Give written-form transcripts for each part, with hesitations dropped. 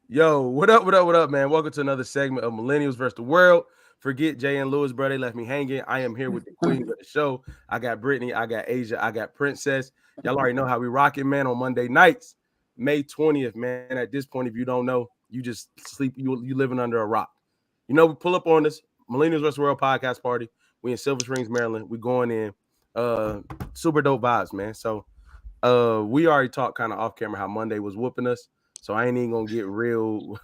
Yo, what up, what up, what up, man? Welcome to another segment of Millennials versus the World. Forget Jay and Lewis, bro. They left me hanging. I am here with the queens of the show. I got Brittany, I got Asia, I got Princess. Y'all already know how we rock it, man, on Monday nights. May 20th, man. At this point, if you don't know, you just sleep, you living under a rock. You know, we pull up on this Millennials versus the World podcast party. We in Silver Springs, Maryland. We going in. Super dope vibes, man. So we already talked kind of off camera how Monday was whooping us. So I ain't even gonna get real.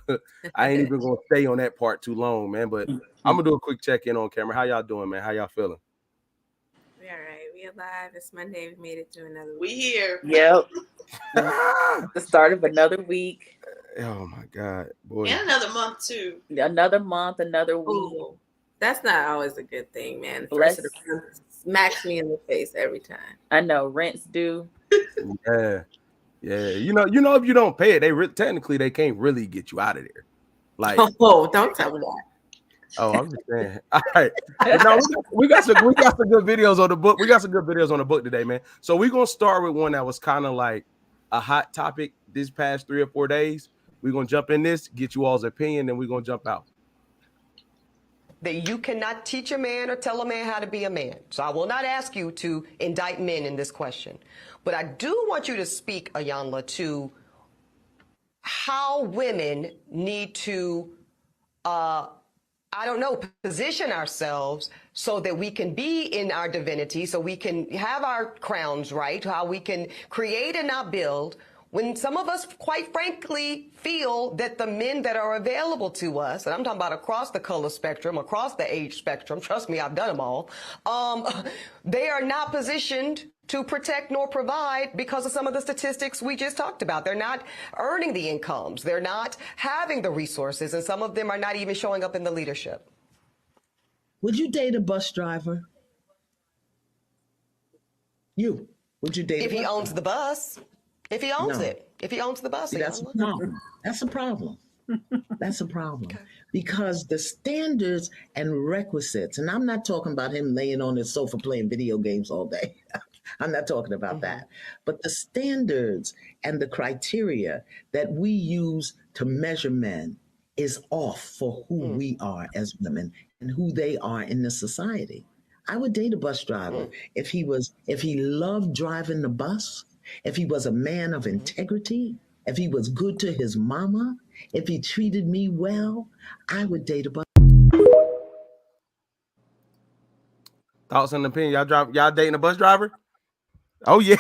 I ain't even gonna stay on that part too long, man. But I'm gonna do a quick check in on camera. How y'all doing, man? How y'all feeling? We all right. We alive. It's Monday. We made it through another We week. here. Yep. oh The start of another week, my god, boy. And another month too. another month, another week. Ooh, that's not always a good thing, man. Bless. First of the month smacks me in the face every time. I know rent's due. Yeah, yeah. You know, if you don't pay it, technically they can't really get you out of there. Like, Oh, don't tell me that. oh, I'm just saying. All right. But no, we got some good videos on the book. We got some good videos on the book today, man. So we're gonna start with one that was kind of like a hot topic this past 3 or 4 days. We're gonna jump in this, get you all's opinion, then we're gonna jump out. That you cannot teach a man or tell a man how to be a man. So I will not ask you to indict men in this question. But I do want you to speak, Ayanla, to how women need to position ourselves so that we can be in our divinity, so we can have our crowns right, how we can create and not build, when some of us, quite frankly, feel that the men that are available to us, and I'm talking about across the color spectrum, across the age spectrum, trust me, I've done them all, they are not positioned to protect nor provide because of some of the statistics we just talked about. They're not earning the incomes. They're not having the resources, and some of them are not even showing up in the leadership. Would you date a bus driver? Would you date If a he bus owns driver? the bus, if he owns No. it, if he owns the bus, See, that's a problem. That's a problem. That's a problem. Because the standards and requisites, and I'm not talking about him laying on his sofa playing video games all day. I'm not talking about that. But the standards and the criteria that we use to measure men is off for who we are as women and who they are in the society. I would date a bus driver if he loved driving the bus, if he was a man of integrity, if he was good to his mama, if he treated me well, I would date a bus. Thoughts and opinion. Y'all dating a bus driver? Oh yeah.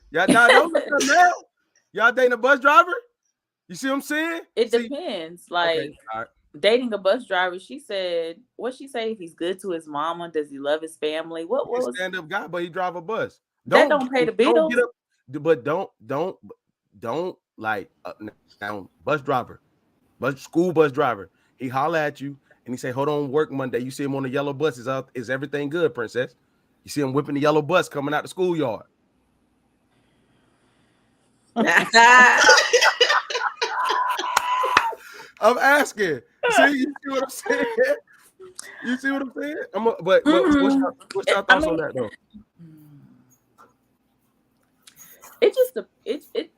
Y'all don't look up now. Y'all dating a bus driver? You see what I'm saying? It See? depends. Like Okay. All right. dating a bus driver, she said, what she say? If he's good to his mama, does he love his family? What He's a was stand-up guy, but he drive a bus. that? Don't pay the Don't bills. get up, but don't like now school bus driver. He holler at you and he say, "Hold on, work Monday." You see him on the yellow bus. Is everything good, princess? You see him whipping the yellow bus coming out the schoolyard. I'm asking. See, you see what I'm saying? You see what I'm saying? But what's your thoughts on that though? It just it.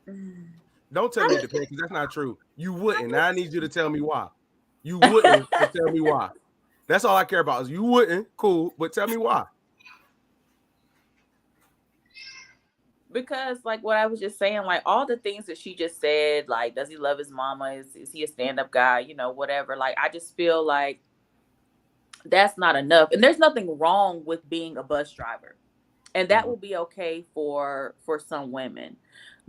Don't tell me it depends because that's not true. You wouldn't. Now I need you to tell me why. You wouldn't. And tell me why. That's all I care about is you wouldn't. Cool, but tell me why. Because like what I was just saying, like all the things that she just said, like does he love his mama? Is he a stand-up guy? You know, whatever. Like I just feel like that's not enough. And there's nothing wrong with being a bus driver. And that will be okay for some women.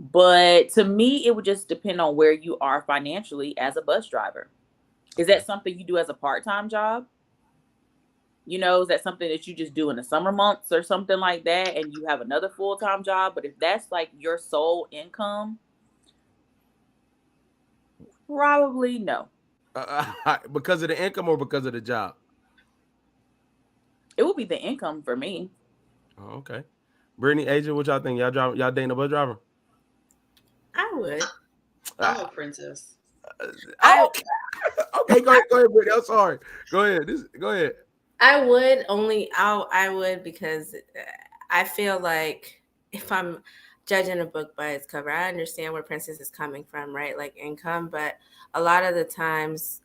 But to me, it would just depend on where you are financially as a bus driver. Is that something you do as a part-time job? You know, is that something that you just do in the summer months or something like that, and you have another full-time job? But if that's like your sole income, probably no. Because of the income or because of the job? It would be the income for me. Oh, okay. Brittany, Asia, what y'all think? Y'all dating a bus driver? I would. I'm a princess. Okay, go ahead, Brittany. I'm sorry. Go ahead. Go ahead. I would only. I would because I feel like if I'm judging a book by its cover. I understand where Princess is coming from, right? Like income, but a lot of the times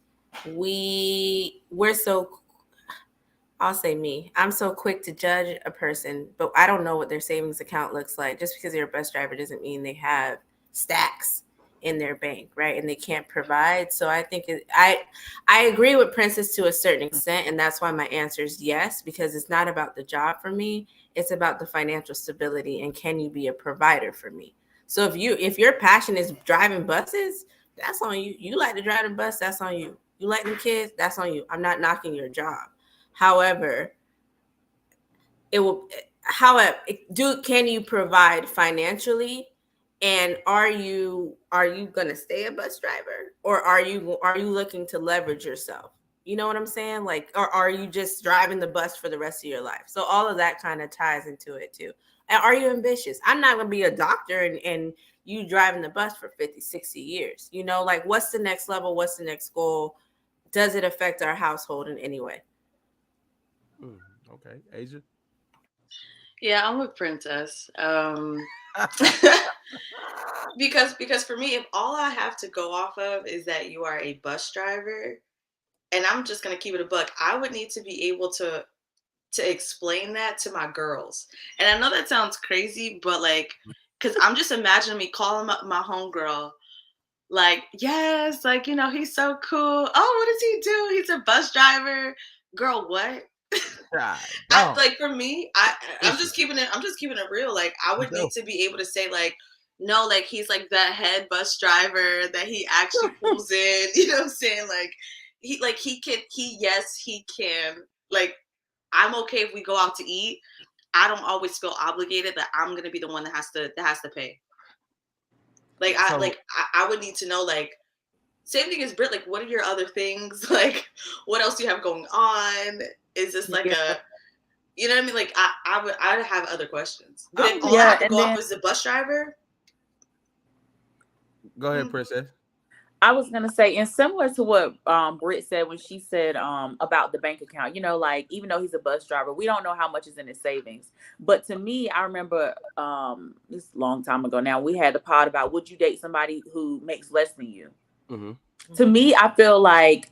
we're so, I'll say me, I'm so quick to judge a person, but I don't know what their savings account looks like. Just because you're a bus driver doesn't mean they have stacks in their bank, right? And they can't provide. So I think I agree with Princess to a certain extent, and that's why my answer is yes, because it's not about the job for me. It's about the financial stability and can you be a provider for me? So if your passion is driving buses, that's on you. You like to drive the bus, that's on you. You like them kids, that's on you. I'm not knocking your job. However, can you provide financially? And are you gonna stay a bus driver, or are you looking to leverage yourself? You know what I'm saying? Like, or are you just driving the bus for the rest of your life? So all of that kind of ties into it too. And are you ambitious? I'm not gonna be a doctor and you driving the bus for 50, 60 years. You know, like what's the next level? What's the next goal? Does it affect our household in any way? Okay, Asia. Yeah, I'm with Princess. Because for me, if all I have to go off of is that you are a bus driver, and I'm just gonna keep it a buck, I would need to be able to explain that to my girls. And I know that sounds crazy, but like, because I'm just imagining me calling up my homegirl, like, yes, like, you know, he's so cool. Oh, what does he do? He's a bus driver. Girl, what? Like for me, I'm just keeping it real. Like I would need to be able to say like, no, like he's like the head bus driver that he actually pulls in. You know what I'm saying? Like he can. Like I'm okay if we go out to eat. I don't always feel obligated that I'm gonna be the one that has to pay. Like I would need to know like. Same thing as Britt, like, what are your other things? Like, what else do you have going on? Is this like you know what I mean? Like, I'd have other questions. But if all I have to go off is the bus driver. Go ahead, Princess. I was going to say, and similar to what Britt said when she said about the bank account, you know, like, even though he's a bus driver, we don't know how much is in his savings. But to me, I remember this a long time ago now, we had a pod about would you date somebody who makes less than you? Mm-hmm. To me, I feel like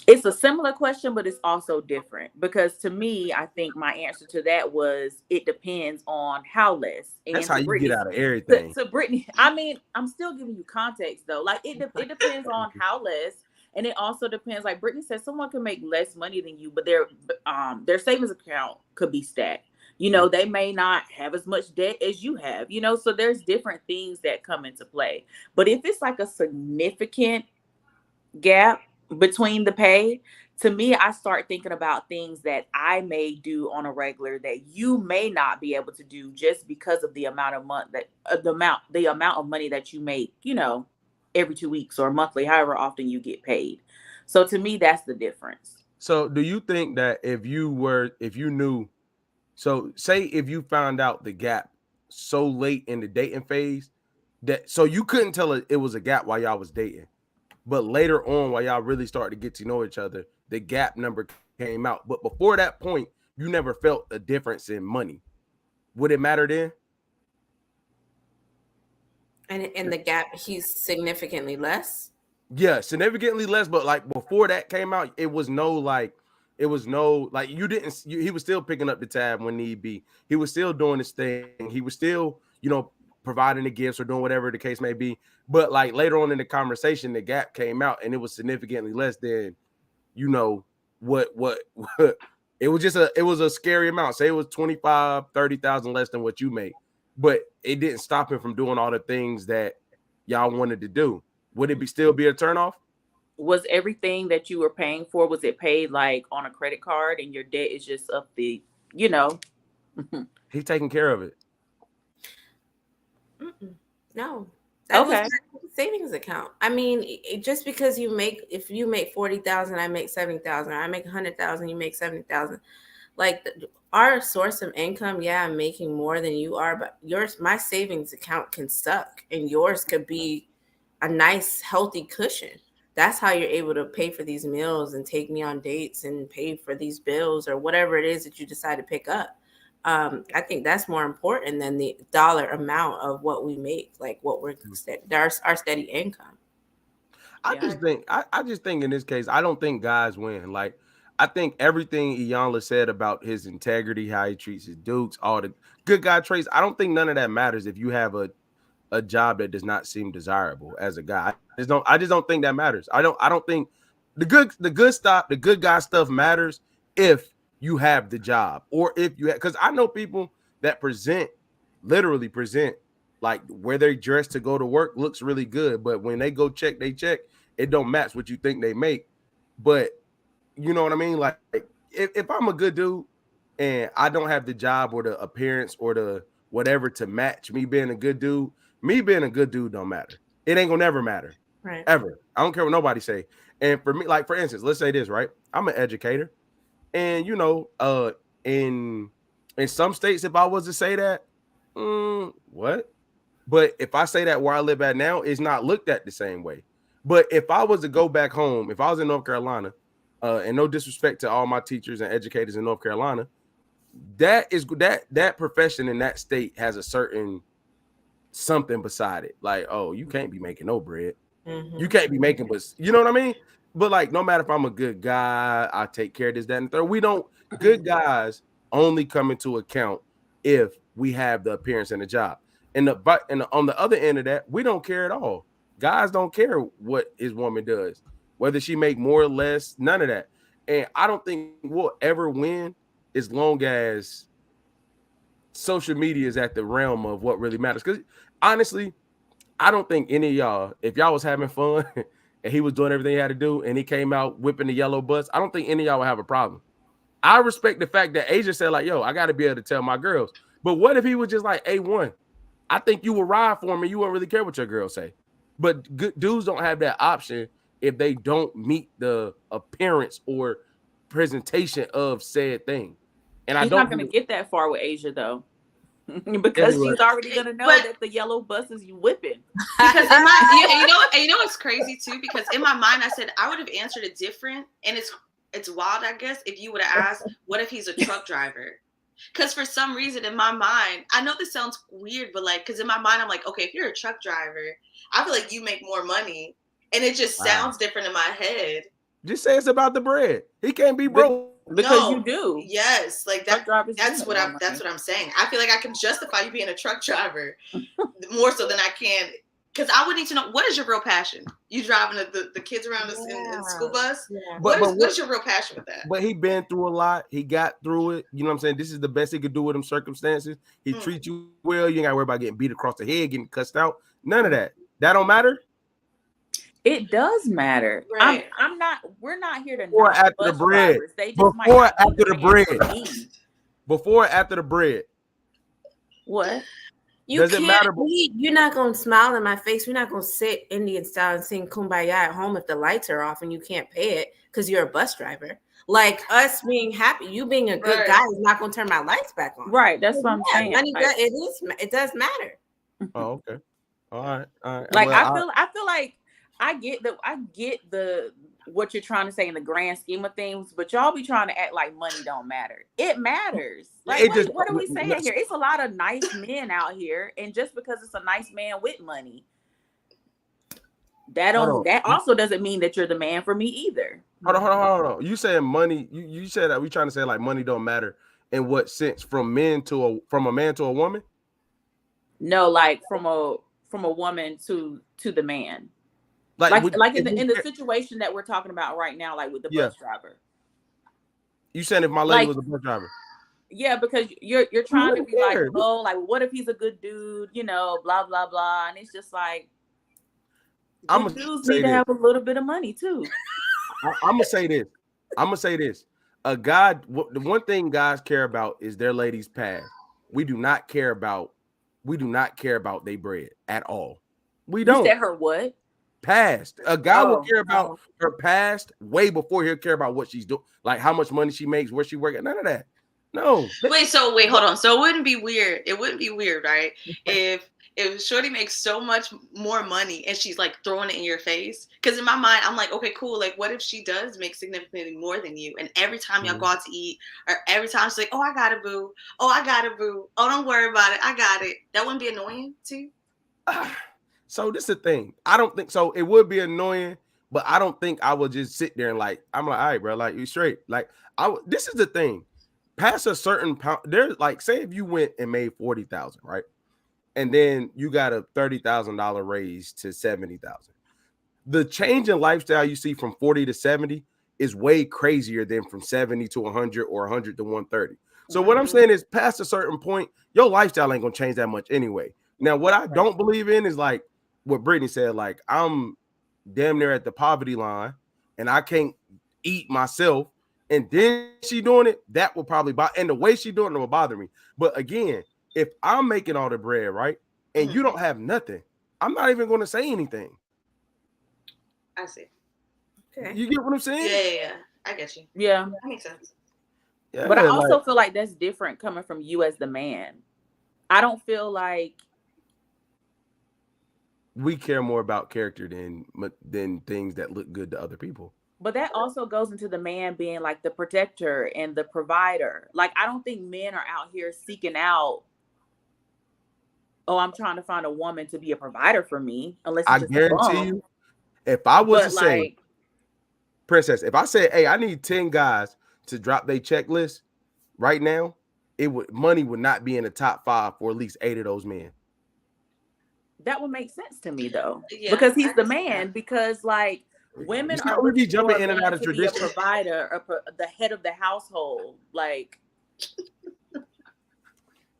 it's a similar question, but it's also different because to me, I think my answer to that was it depends on how less. And that's how you get out of everything. To Brittany, I mean, I'm still giving you context though. Like it depends on how less, and it also depends. Like Brittany said, someone can make less money than you, but their savings account could be stacked. You know, they may not have as much debt as you have, you know, so there's different things that come into play. But if it's like a significant gap between the pay, to me, I start thinking about things that I may do on a regular that you may not be able to do just because of the amount of the amount of money that you make, you know, every 2 weeks or monthly, however often you get paid. So to me, that's the difference. So do you think that if you knew, so say if you found out the gap so late in the dating phase that so you couldn't tell it was a gap while y'all was dating, but later on while y'all really started to get to know each other, the gap number came out. But before that point, you never felt a difference in money. Would it matter then? And in the gap, he's significantly less? Yeah, significantly less. But like before that came out, it was no like he was still picking up the tab when need be. He was still doing his thing. He was still, you know, providing the gifts or doing whatever the case may be. But like later on in the conversation, the gap came out and it was significantly less than, you know, what it was a scary amount. Say it was 25, 30,000 less than what you make, but it didn't stop him from doing all the things that y'all wanted to do. Would it still be a turnoff? Was everything that you were paying for, was it paid like on a credit card and your debt is just up the, you know? He's taking care of it. No. Okay. Savings account. I mean, just because if you make 40,000, I make 70,000. I make 100,000, you make 70,000. Like our source of income, yeah, I'm making more than you are, but my savings account can suck, and yours could be a nice, healthy cushion. That's how you're able to pay for these meals and take me on dates and pay for these bills or whatever it is that you decide to pick up. I think that's more important than the dollar amount of what we make, like what we're our steady income. I just think in this case, I don't think guys win. Like, I think everything Iyanla said about his integrity, how he treats his dukes, all the good guy traits, I don't think none of that matters if you have a job that does not seem desirable as a guy. I just don't think that matters. I don't think the good guy stuff matters if you have the job, or if you have, because I know people that literally present like where they dress to go to work looks really good, but when they go check, it don't match what you think they make. But you know what I mean? Like if I'm a good dude and I don't have the job or the appearance or the whatever to match me being a good dude don't matter. It ain't gonna never matter. Right. Ever. I don't care what nobody say. And for me, like for instance, let's say this, right? I'm an educator. And you know, in some states, if I was to say that, what? But if I say that where I live at now, it's not looked at the same way. But if I was to go back home, if I was in North Carolina, and no disrespect to all my teachers and educators in North Carolina, that profession in that state has a certain something beside it. Like, oh, you can't be making no bread. Mm-hmm. You can't be making, but you know what I mean? But like, no matter if I'm a good guy, I take care of this, that, and third. Good guys only come into account if we have the appearance and the job. On the other end of that, we don't care at all. Guys don't care what his woman does, whether she make more or less, none of that. And I don't think we'll ever win as long as social media is at the realm of what really matters. Because honestly, I don't think any of y'all, if y'all was having fun and he was doing everything he had to do and he came out whipping the yellow bus, I don't think any of y'all would have a problem. I respect the fact that Asia said, like, yo, I got to be able to tell my girls. But what if he was just like, A1? I think you would ride for him and you wouldn't really care what your girls say. But good dudes don't have that option if they don't meet the appearance or presentation of said thing. And he's not going to get that far with Asia, though. Because she's already gonna know that the yellow bus is you whipping. Because you know what's crazy too? Because in my mind I said I would have answered it different, and it's wild, I guess, if you would have asked, what if he's a truck driver? Because for some reason in my mind, I know this sounds weird, but like, because in my mind I'm like, okay, if you're a truck driver, I feel like you make more money, and it just sounds different in my head. Just say it's about the bread. He can't be broke. Because you do. Yes, like that. That's what I'm saying. I feel like I can justify you being a truck driver more so than I can, because I would need to know, what is your real passion? You driving the kids around us in the school bus? Yeah. What's your real passion with that? But he been through a lot. He got through it. You know what I'm saying? This is the best he could do with them circumstances. He treats you well. You ain't got to worry about getting beat across the head, getting cussed out. None of that. That don't matter. It does matter. Right. We're not here to before after the bread. Before after the bread. Before after the bread. What? Does it matter? You're not gonna smile in my face. We're not gonna sit Indian style and sing Kumbaya at home if the lights are off and you can't pay it because you're a bus driver. Like, us being happy, you being a good guy is not gonna turn my lights back on. Right. That's what I'm saying. It does matter. Oh, okay. All right. Like, well, I feel like I get the what you're trying to say in the grand scheme of things, but y'all be trying to act like money don't matter. It matters. Like, what are we saying here? It's a lot of nice men out here, and just because it's a nice man with money, that also doesn't mean that you're the man for me either. Hold on. You saying money? You said that we trying to say like money don't matter in what sense? From a man to a woman? No, like from a woman to the man. Like in the situation that we're talking about right now, like with the bus driver. You saying if my lady was a bus driver? Yeah, because you're trying to be like, oh, like what if he's a good dude, you know, blah blah blah, and it's just like, dudes need to have a little bit of money too. I'm gonna say this. A guy, the one thing guys care about is their lady's past. We do not care about their bread at all. We don't. You said her what? Past. A guy will care about her past way before he'll care about what she's doing, like how much money she makes, where she works. None of that. No. Wait, hold on. So it wouldn't be weird. It wouldn't be weird, right? If if Shorty makes so much more money and she's like throwing it in your face, because in my mind I'm like, okay, cool. Like, what if she does make significantly more than you, and every time y'all go out to eat, or every time she's like, oh, I got a boo, oh, I got a boo, oh, don't worry about it, I got it. That wouldn't be annoying to you? So this is the thing. I don't think so. It would be annoying, but I don't think I would just sit there and like, I'm like, all right, bro, like you straight. Like this is the thing. Past a certain pound, there's like, say if you went and made 40,000, right? And then you got a $30,000 raise to 70,000. The change in lifestyle you see from 40 to 70 is way crazier than from 70 to 100 or 100 to 130. So what I'm saying is, past a certain point, your lifestyle ain't gonna change that much anyway. Now, what I don't believe in is like what Brittany said, like I'm damn near at the poverty line and I can't eat myself, and then she doing it, that will probably and the way she doing it will bother me. But again, if I'm making all the bread, right, and you don't have nothing, I'm not even going to say anything. I see. Okay. You get what I'm saying? Yeah. I get you. Yeah. That makes sense. Yeah, But I also feel like that's different coming from you as the man. I don't feel like we care more about character than things that look good to other people. But that also goes into the man being like the protector and the provider. Like, I don't think men are out here seeking out, oh, I'm trying to find a woman to be a provider for me. Unless I guarantee you, if I was to say, Princess, if I said, hey, I need 10 guys to drop their checklist right now, money would not be in the top 5 for at least 8 of those men. That would make sense to me though, Yeah, because he's the man. Because like, women are looking jumping in and out of to tradition. be a provider, the head of the household. Like,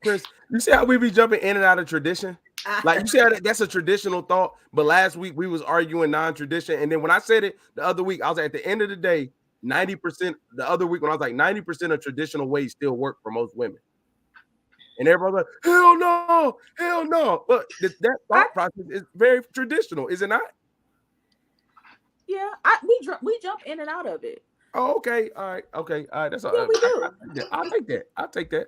Chris, you see how we be jumping in and out of tradition? Like, you see how that's a traditional thought, but last week we was arguing non-tradition, and then when I said it the other week, I was like, at the end of the day, 90%. The other week when I was like 90% of traditional ways still work for most women, and everybody was like, hell no. But that thought process is very traditional, is it not? yeah, we jump in and out of it. Oh, okay, all right, that's all. Yeah, we do. I'll take that.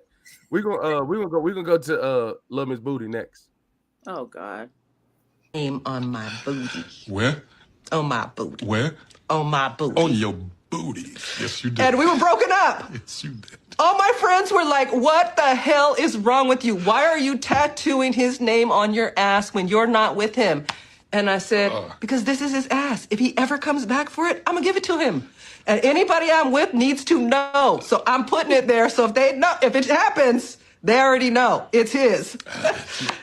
We're gonna go to Lil Miss Booty next. Oh God. Name on my booty. Where? On my booty. Where? On my booty. On your booty. Yes, you did. And we were broken up. Yes, you did. All my friends were like, what the hell is wrong with you? Why are you tattooing his name on your ass when you're not with him? And I said, because this is his ass. If he ever comes back for it, I'm gonna give it to him. And anybody I'm with needs to know. So I'm putting it there. So if it happens, they already know it's his.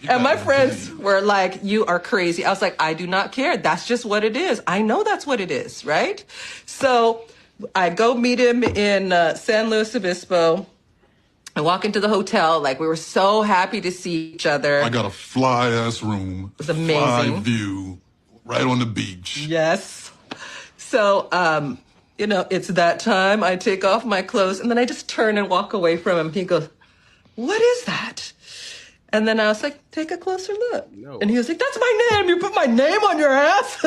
And my friends were like, you are crazy. I was like, I do not care. That's just what it is. I know that's what it is, right? So I go meet him in San Luis Obispo. I walk into the hotel. Like, we were so happy to see each other. I got a fly-ass room. It was amazing. Fly view, right on the beach. Yes. So, it's that time. I take off my clothes, and then I just turn and walk away from him. He goes, what is that? And then I was like, take a closer look. No. And he was like, that's my name. You put my name on your ass?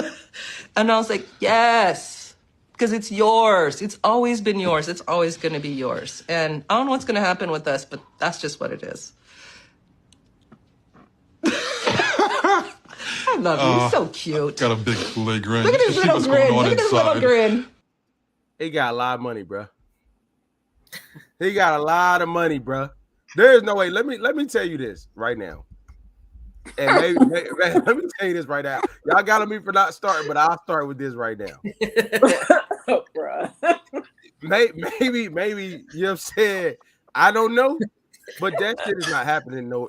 And I was like, yes, because it's yours. It's always been yours. It's always going to be yours. And I don't know what's going to happen with us, but that's just what it is. I love you. You're so cute. Got a big Kool-Aid grin. Look at his little grin. Look at his little grin. He got a lot of money, bro. He got a lot of money, bro. There is no way. Let me tell you this right now. And maybe let me tell you this right now. Y'all got on me for not starting, but I'll start with this right now. Oh, bro. Maybe, you know what I'm saying? I don't know, but that shit is not happening. No,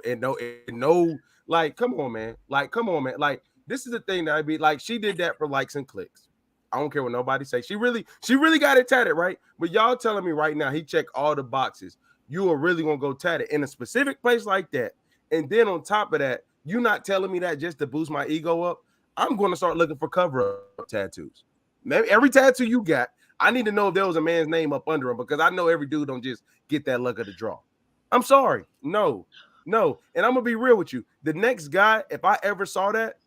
like, come on, man. Like, this is the thing that I be like, she did that for likes and clicks. I don't care what nobody say. She really got it tatted, right? But y'all telling me right now, he checked all the boxes. You are really gonna go tatted in a specific place like that. And then on top of that, you not telling me that just to boost my ego up. I'm going to start looking for cover-up tattoos. Maybe every tattoo you got, I need to know if there was a man's name up under him, because I know every dude don't just get that luck of the draw. I'm sorry. No. And I'm going to be real with you. The next guy, if I ever saw that,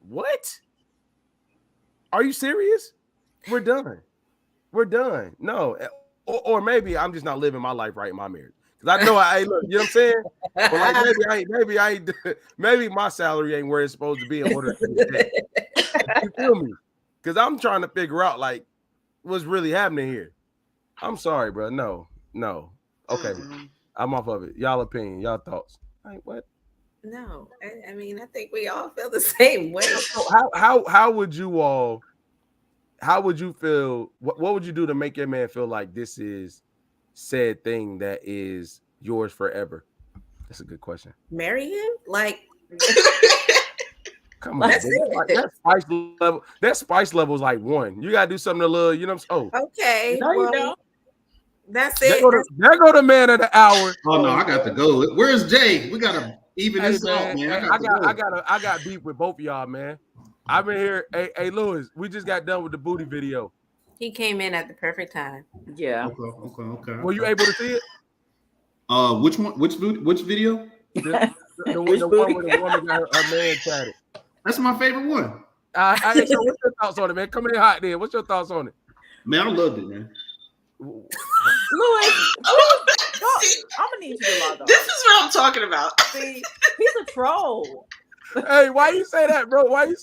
what? Are you serious? We're done. No. Or maybe I'm just not living my life right in my marriage. Because I know look, you know what I'm saying? But like maybe my salary ain't where it's supposed to be in order to do that. You feel me? Because I'm trying to figure out like what's really happening here. I'm sorry, bro. No. Okay. I'm off of it. Y'all opinion, y'all thoughts. Like what? No, I mean, I think we all feel the same way. So how would you feel? What would you do to make your man feel like this is said thing that is yours forever? That's a good question. Marry him? Like, come on, that spice level is like 1. You gotta do something a little, you know. Okay, No, you don't. That's it. There go the man of the hour. Oh no, I got to go. Where's Jay? We gotta even this out, man. I got beef with both of y'all, man. I've been here. Hey, Lewis, we just got done with the booty video. He came in at the perfect time. Yeah. Okay. Were you able to see it? Which one? Which video? The one where the woman got her man tatted. That's my favorite one. So what's your thoughts on it, man? Come in hot then. What's your thoughts on it? Man, I loved it, man. Louis, I'm gonna need you to log on. This is what I'm talking about. See, he's a troll. Hey, why you say that, bro? Why you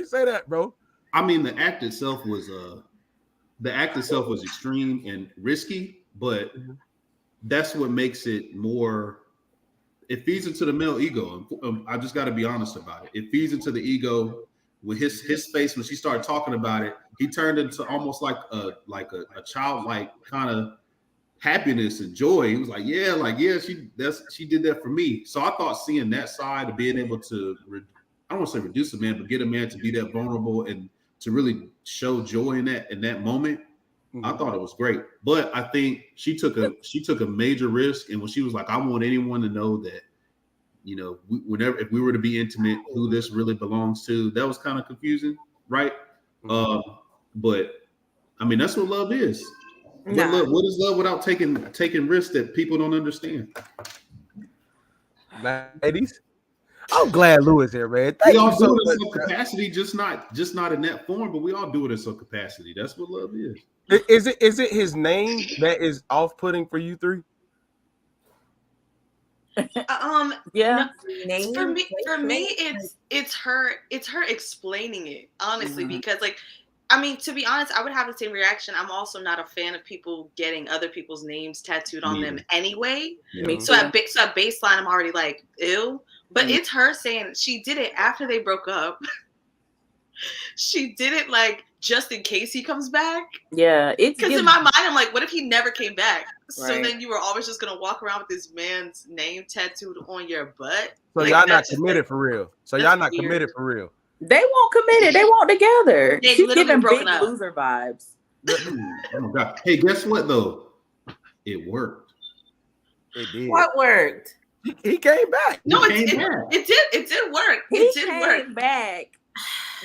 say that, bro? I mean, the act itself was extreme and risky, but that's what makes it more. It feeds into the male ego. I just got to be honest about it. It feeds into the ego. With his face when she started talking about it, he turned into almost like a childlike kind of happiness and joy. He was like, she did that for me. So I thought seeing that side of being able to, I don't want to say reduce a man, but get a man to be that vulnerable and to really show joy in that moment. I thought it was great. But I think she took a major risk, and when she was like, I want anyone to know that, you know, if we were to be intimate, who this really belongs to, that was kind of confusing, right? But I mean, that's what love is. Nah. What is love without taking risks that people don't understand? Ladies, I'm glad Lewis here, man. We all do it in some capacity, just not in that form, but we all do it in some capacity. That's what love is. Is it his name that is off-putting for you three? Yeah. No, for me, it's her explaining it honestly, because like, I mean, to be honest, I would have the same reaction. I'm also not a fan of people getting other people's names tattooed on them anyway. Yeah. So at baseline, I'm already like, ew. But it's her saying she did it after they broke up. She did it like just in case he comes back. Yeah, because in my mind, I'm like, what if he never came back? So Right. then you were always just gonna walk around with this man's name tattooed on your butt. So Like, y'all not that's just, committed like, for real. So that's y'all not weird. committed for real. They won't committed. They won't together. They She's literally giving broken big up. loser vibes. Oh my God. Hey, guess what though? It worked. It did. What worked? He came back. No, He came back. it did work. He It did came work. back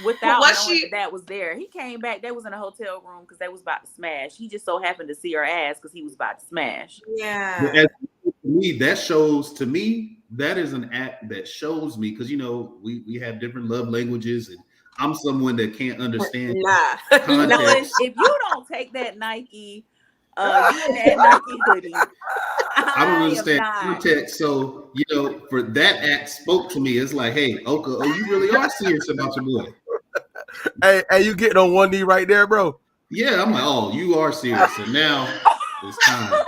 without Was knowing she- that was there. He came back. They was in a hotel room because they was about to smash. He just so happened to see her ass because he was about to smash. Yeah. But as to me, that shows to me that is an act that shows me, because you know we have different love languages, and I'm someone that can't understand Nah. context. No, if you don't take that Nike, you in that Nike hoodie, I don't am understand not. context. So, you know, for that act spoke to me. It's like, hey, Oka, you really are serious about your boy. Hey, you getting on one knee right there, bro? Yeah, I'm like, oh, you are serious. And now it's time.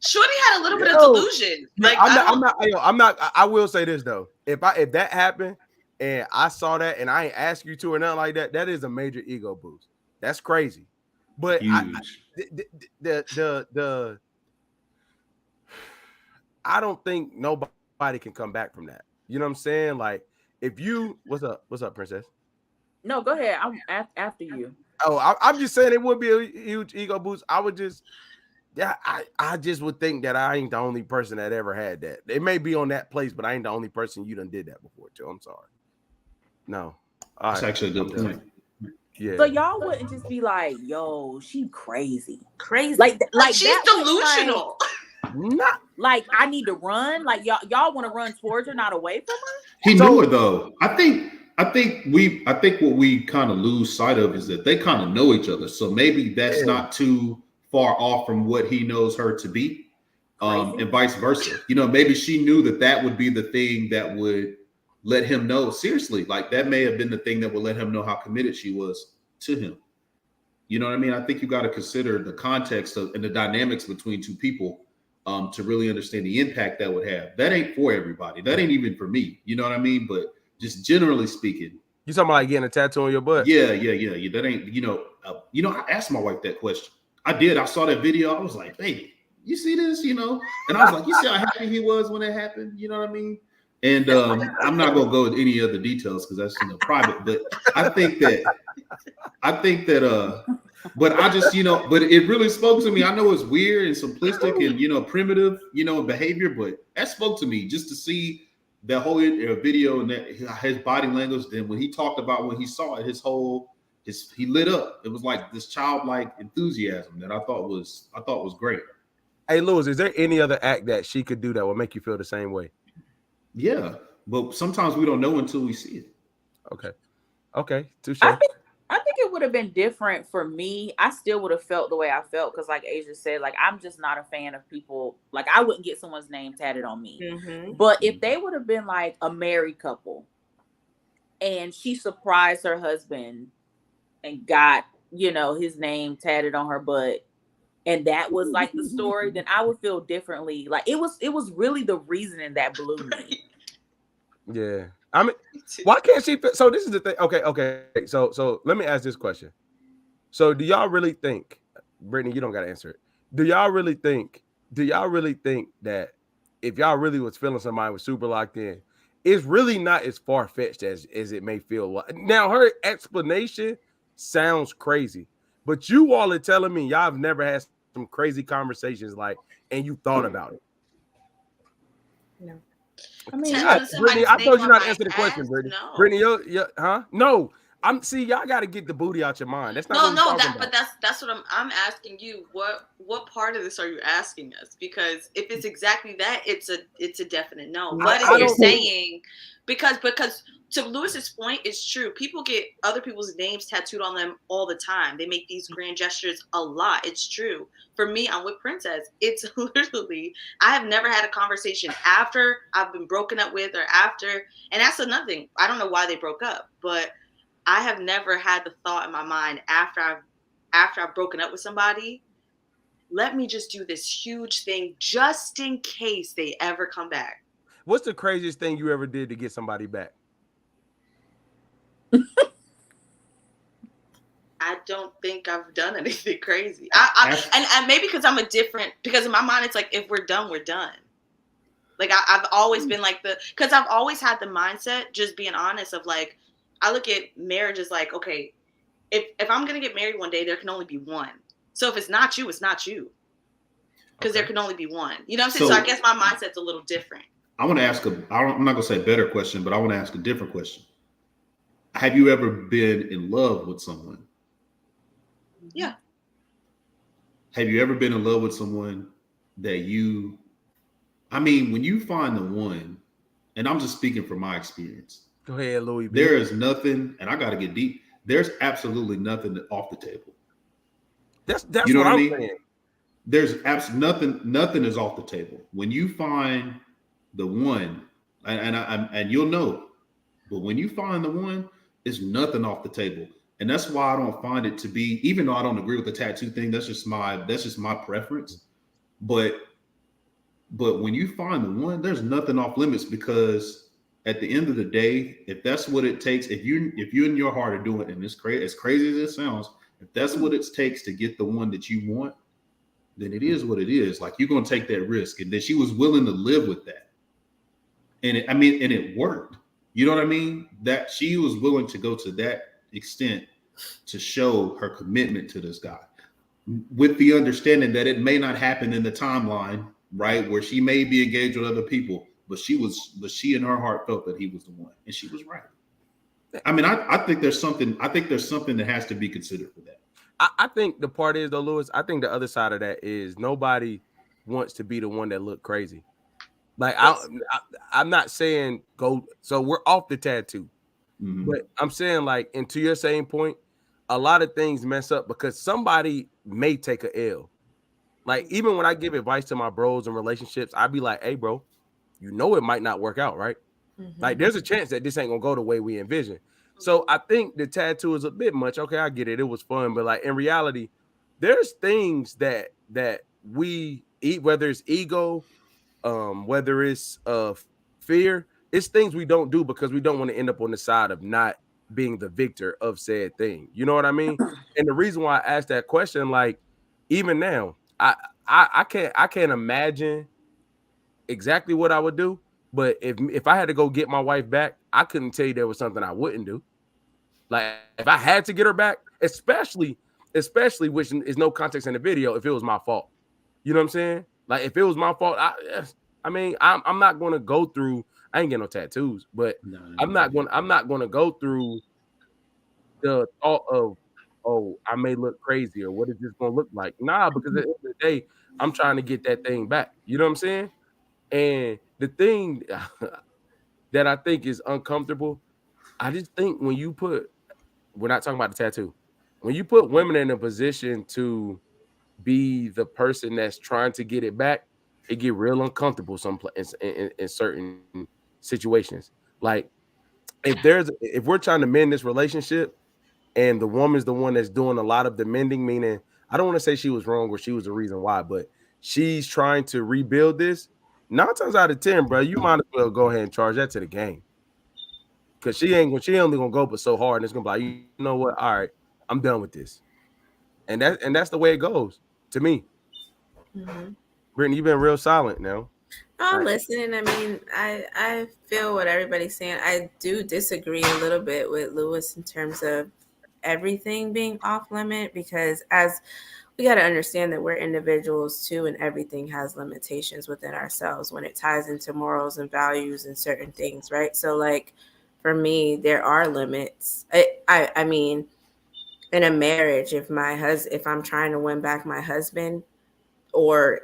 Shorty had a little bit of Yo. delusion. Like I'm not. I will say this though. If that happened and I saw that and I ain't asked you to or nothing like that, that is a major ego boost. That's crazy. But Huge. I don't think nobody can come back from that. You know what I'm saying? Like, if you, what's up, princess? No, go ahead. I'm after you. Oh, I'm just saying it would be a huge ego boost. I would just, I just would think that I ain't the only person that ever had that. It may be on that place, but I ain't the only person you done did that before, too. I'm sorry. No. All That's right. actually a good point. Yeah. So y'all wouldn't just be like, "Yo, she crazy." Crazy. Like she's that was delusional. Not, Like I need to run. Like y'all want to run towards her, not away from her. He knew it though. I think what we kind of lose sight of is that they kind of know each other. So maybe that's not too far off from what he knows her to be. and vice versa. You know, maybe she knew that would be the thing that would let him know, seriously, like that may have been the thing that would let him know how committed she was to him. You know what I mean? I think you got to consider the context of and the dynamics between two people to really understand the impact that would have. That ain't for everybody. That ain't even for me. You know what I mean? But just generally speaking, You talking about like getting a tattoo on your butt? yeah. That ain't, I asked my wife that question. I did. I saw that video. I was like, baby, you see this? You know? And I was like, you see how happy he was when it happened? You know what I mean? And I'm not gonna go into any other details because that's private. But I think that but I just, but it really spoke to me. I know it's weird and simplistic and primitive, behavior, but that spoke to me just to see that whole video and that his body language. Then when he talked about when he saw it, he lit up. It was like this childlike enthusiasm that I thought was great. Hey, Lewis, is there any other act that she could do that will make you feel the same way? Yeah, but sometimes we don't know until we see it. Okay, touche. I think it would have been different for me. I still would have felt the way I felt because, like Asia said, like I'm just not a fan of people. Like I wouldn't get someone's name tatted on me. Mm-hmm. But if they would have been like a married couple, and she surprised her husband and got his name tatted on her butt, and that was like the story, then I would feel differently. Like it was really the reasoning that blew me. Yeah. I mean, why can't she? So this is the thing. Okay. So let me ask this question. So do y'all really think, Brittany, you don't got to answer it. Do y'all really think that if y'all really was feeling somebody was super locked in, it's really not as far-fetched as it may feel? Now, her explanation sounds crazy, but you all are telling me y'all have never had some crazy conversations and you thought about it. No. I mean, Brittany, I told you not to answer the question, ass? Brittany. No. Brittany, huh? No, y'all got to get the booty out your mind. That's not but that's what I'm asking you. What part of this are you asking us? Because if it's exactly that, it's a definite no. But if you're saying because to Lewis's point, it's true. People get other people's names tattooed on them all the time. They make these grand gestures a lot. It's true. For me, I'm with Princess. It's literally, I have never had a conversation after I've been broken up with or after, and that's another thing. I don't know why they broke up, but I have never had the thought in my mind after I've broken up with somebody, let me just do this huge thing just in case they ever come back. What's the craziest thing you ever did to get somebody back? I don't think I've done anything crazy. And maybe because because in my mind, it's like, if we're done, we're done. Like I've always been like because I've always had the mindset, just being honest, of like, I look at marriage as like, okay, if I'm going to get married one day, there can only be one. So if it's not you, it's not you. Because there can only be one. You know what I'm saying? So I guess my mindset's a little different. I want to ask I'm not going to say better question, but I want to ask a different question. Have you ever been in love with someone? Yeah. Have you ever been in love with someone that when you find the one, and I'm just speaking from my experience. Go ahead, Louis. There is nothing, and I got to get deep. There's absolutely nothing off the table. That's what I'm saying. There's absolutely nothing is off the table. When you find the one, and you'll know, but when you find the one, there's nothing off the table. And that's why I don't find it to be, even though I don't agree with the tattoo thing, that's just my preference. But when you find the one, there's nothing off limits, because at the end of the day, if that's what it takes, if you in your heart are doing it, and as crazy as it sounds, if that's what it takes to get the one that you want, then it is what it is. Like, you're gonna take that risk, and that she was willing to live with that, and it worked. You know what I mean? That she was willing to go to that extent to show her commitment to this guy, with the understanding that it may not happen in the timeline, right, where she may be engaged with other people, but she in her heart felt that he was the one, and she was right. I mean, I think there's something that has to be considered for that. I think the part is, though, Lewis, I think the other side of that is nobody wants to be the one that look crazy. Like, I'm not saying go. So we're off the tattoo, but I'm saying, like, and to your same point, a lot of things mess up because somebody may take a L. Like, even when I give advice to my bros in relationships, I'd be like, hey, bro, you know it might not work out, right? Like, there's a chance that this ain't gonna go the way we envision. So I think the tattoo is a bit much. Okay, I get it. It was fun, but like in reality, there's things that we eat, whether it's ego, whether it's fear, it's things we don't do because we don't want to end up on the side of not being the victor of said thing. You know what I mean? And the reason why I asked that question, like, even now, I can't imagine exactly what I would do. But if I had to go get my wife back, I couldn't tell you there was something I wouldn't do. Like, if I had to get her back, especially which is no context in the video, if it was my fault. You know what I'm saying? Like, if it was my fault, I'm not going to go through. I ain't getting no tattoos, but I'm not going to go through the thought of, oh, I may look crazy or what is this going to look like? Nah, because at the end of the day, I'm trying to get that thing back. You know what I'm saying? And the thing that I think is uncomfortable, I just think when you put, we're not talking about the tattoo, when you put women in a position to be the person that's trying to get it back, it get real uncomfortable in certain situations. Like, if we're trying to mend this relationship and the woman's the one that's doing a lot of the mending, meaning I don't want to say she was wrong or she was the reason why, but she's trying to rebuild this. 9 times out of 10, bro, you might as well go ahead and charge that to the game. Because she only gonna go but so hard, and it's gonna be like, you know what? All right, I'm done with this. And that's the way it goes to me. Brittany, you've been real silent now. I'm listening. I mean, I feel what everybody's saying. I do disagree a little bit with Lewis in terms of everything being off limit, because as we got to understand that we're individuals too, and everything has limitations within ourselves when it ties into morals and values and certain things, right? So like for me, there are limits. I mean, in a marriage, if I'm trying to win back my husband, or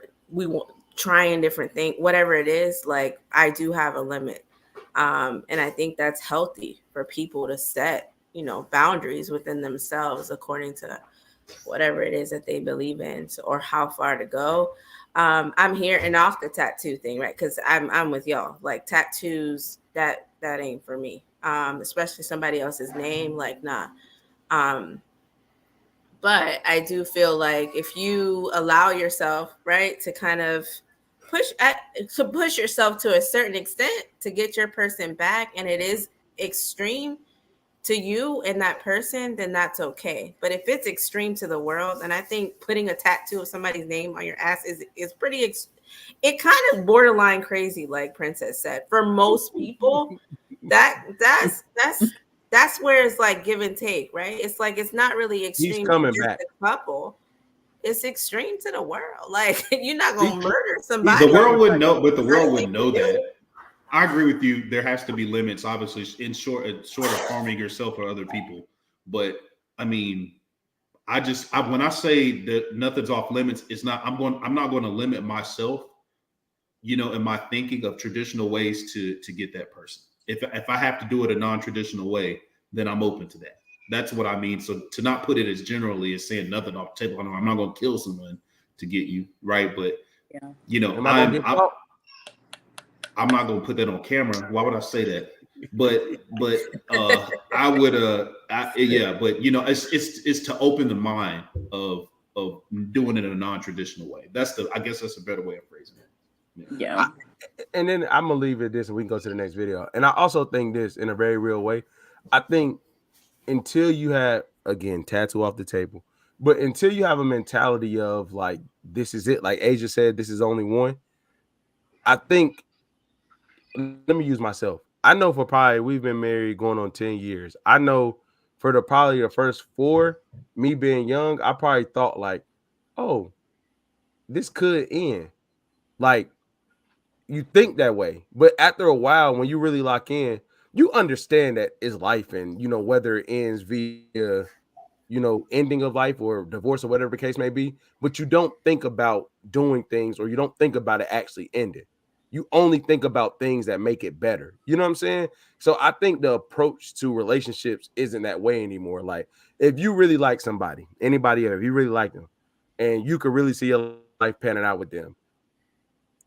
trying different things, whatever it is, like I do have a limit. And I think that's healthy for people to set, boundaries within themselves according to whatever it is that they believe in, or how far to go. I'm here and off the tattoo thing, right? Because I'm with y'all. Like tattoos, that ain't for me. Especially somebody else's name, like nah. But I do feel like if you allow yourself, right, to kind of push yourself to a certain extent to get your person back, and it is extreme to you and that person, then that's okay. But if it's extreme to the world, and I think putting a tattoo of somebody's name on your ass is pretty it kind of borderline crazy, like Princess said. For most people, that's where it's like give and take, right? It's like it's not really extreme. He's coming back. A couple. It's extreme to the world. Like you're not gonna murder somebody. The world wouldn't know, but the world wouldn't know that. I agree with you. There has to be limits, obviously, in short of harming yourself or other people. But I mean, when I say that nothing's off limits, it's not. I'm not going to limit myself, in my thinking of traditional ways to get that person. If I have to do it a non-traditional way, then I'm open to that. That's what I mean. So to not put it as generally as saying nothing off the table, I'm not going to kill someone to get you, right? But I'm not going to put that on camera. Why would I say that? But I would but it's to open the mind of doing it in a non-traditional way. I guess that's a better way of phrasing it. Yeah. And then I'm gonna leave it this, and we can go to the next video. And I also think this in a very real way. I think until you have, again, tattoo off the table, but until you have a mentality of like this is it, like Asia said, this is only one. I think, let me use myself. I know we've been married going on 10 years. I know for probably the first 4, me being young, I probably thought like, oh, this could end. Like, you think that way, but after a while, when you really lock in, you understand that it's life, and whether it ends via ending of life or divorce or whatever the case may be, but you don't think about doing things, or you don't think about it actually ending. You only think about things that make it better. You know what I'm saying? So I think the approach to relationships isn't that way anymore. Like, if you really like somebody, anybody else, if you really like them, and you could really see life panning out with them.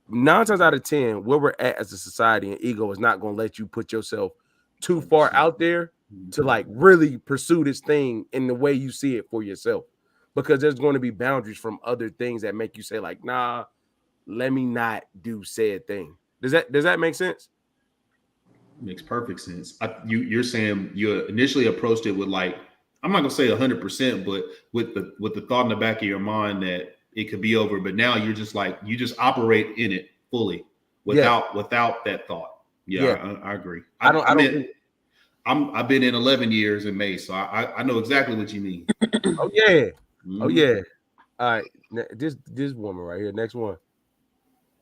9 times out of 10, where we're at as a society and ego is not going to let you put yourself too far out there to like really pursue this thing in the way you see it for yourself, because there's going to be boundaries from other things that make you say like, nah, let me not do said thing. Does that make sense? Makes perfect sense. You're saying you initially approached it with like, I'm not gonna say 100%, but with the thought in the back of your mind that it could be over, but now you're just like, you just operate in it fully without that thought. Yeah. I agree. I've been in 11 years in May, so I know exactly what you mean. Oh yeah. Oh yeah. All right. This woman right here. Next one.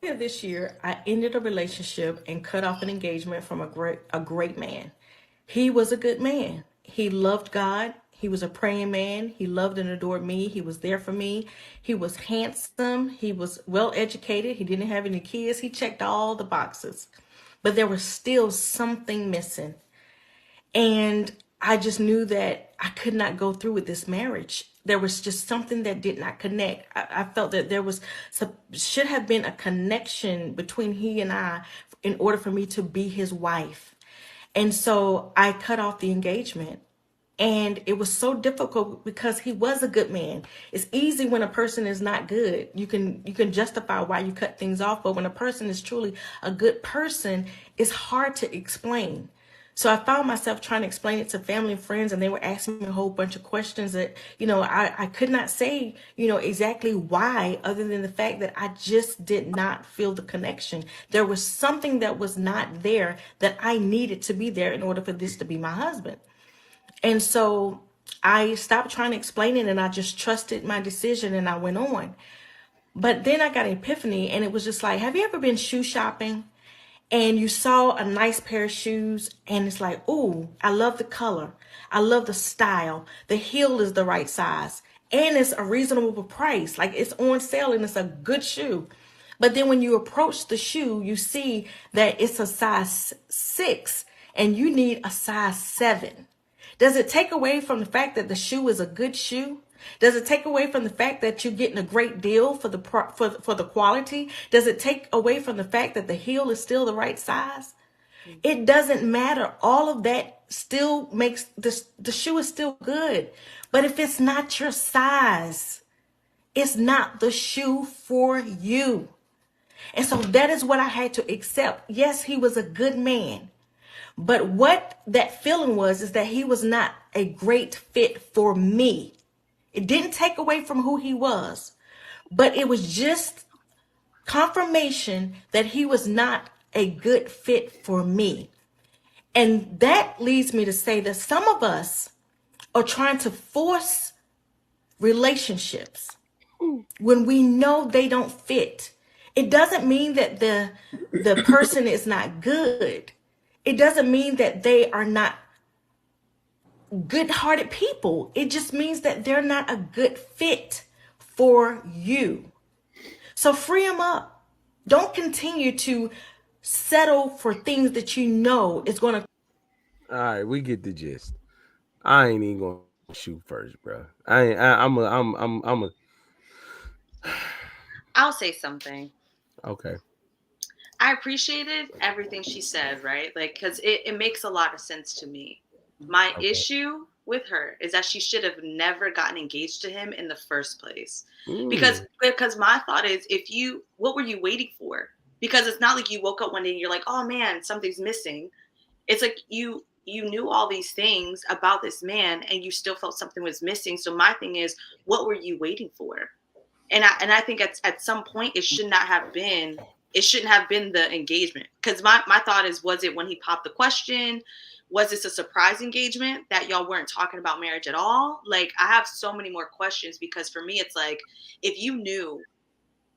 This year, I ended a relationship and cut off an engagement from a great man. He was a good man. He loved God. He was a praying man. He loved and adored me. He was there for me. He was handsome. He was well educated. He didn't have any kids. He checked all the boxes, but there was still something missing. And I just knew that I could not go through with this marriage. There was just something that did not connect. I felt that there should have been a connection between he and I in order for me to be his wife. And so I cut off the engagement. And it was so difficult because he was a good man. It's easy when a person is not good. You can justify why you cut things off. But when a person is truly a good person, it's hard to explain. So I found myself trying to explain it to family and friends, and they were asking me a whole bunch of questions that, I could not say, exactly why, other than the fact that I just did not feel the connection. There was something that was not there that I needed to be there in order for this to be my husband. And so I stopped trying to explain it, and I just trusted my decision, and I went on. But then I got an epiphany, and it was just like, have you ever been shoe shopping? And you saw a nice pair of shoes and it's like, ooh, I love the color. I love the style. The heel is the right size and it's a reasonable price. Like it's on sale and it's a good shoe. But then when you approach the shoe, you see that it's a size 6 and you need a size 7. Does it take away from the fact that the shoe is a good shoe? Does it take away from the fact that you're getting a great deal for the quality? Does it take away from the fact that the heel is still the right size? It doesn't matter. All of that still makes the shoe is still good. But if it's not your size, it's not the shoe for you. And so that is what I had to accept. Yes, he was a good man. But what that feeling was is that he was not a great fit for me. It didn't take away from who he was, but it was just confirmation that he was not a good fit for me. And that leads me to say that some of us are trying to force relationships when we know they don't fit. It doesn't mean that the person is not good. It doesn't mean that they are not good-hearted people. It just means that they're not a good fit for you. So free them up. Don't continue to settle for things that you know is going to. All right, we get the gist. I ain't even gonna shoot first, bro. I'll say something. Okay. I appreciated everything she said, right? Like, because it makes a lot of sense to me. My issue with her is that she should have never gotten engaged to him in the first place. Because my thought is, what were you waiting for? Because it's not like you woke up one day and you're like, oh man, something's missing. It's like you knew all these things about this man and you still felt something was missing. So my thing is, what were you waiting for? And I think at some point it shouldn't have been the engagement. Because my thought is, was it when he popped the question? Was this a surprise engagement that y'all weren't talking about marriage at all? Like, I have so many more questions, because for me, it's like, if you knew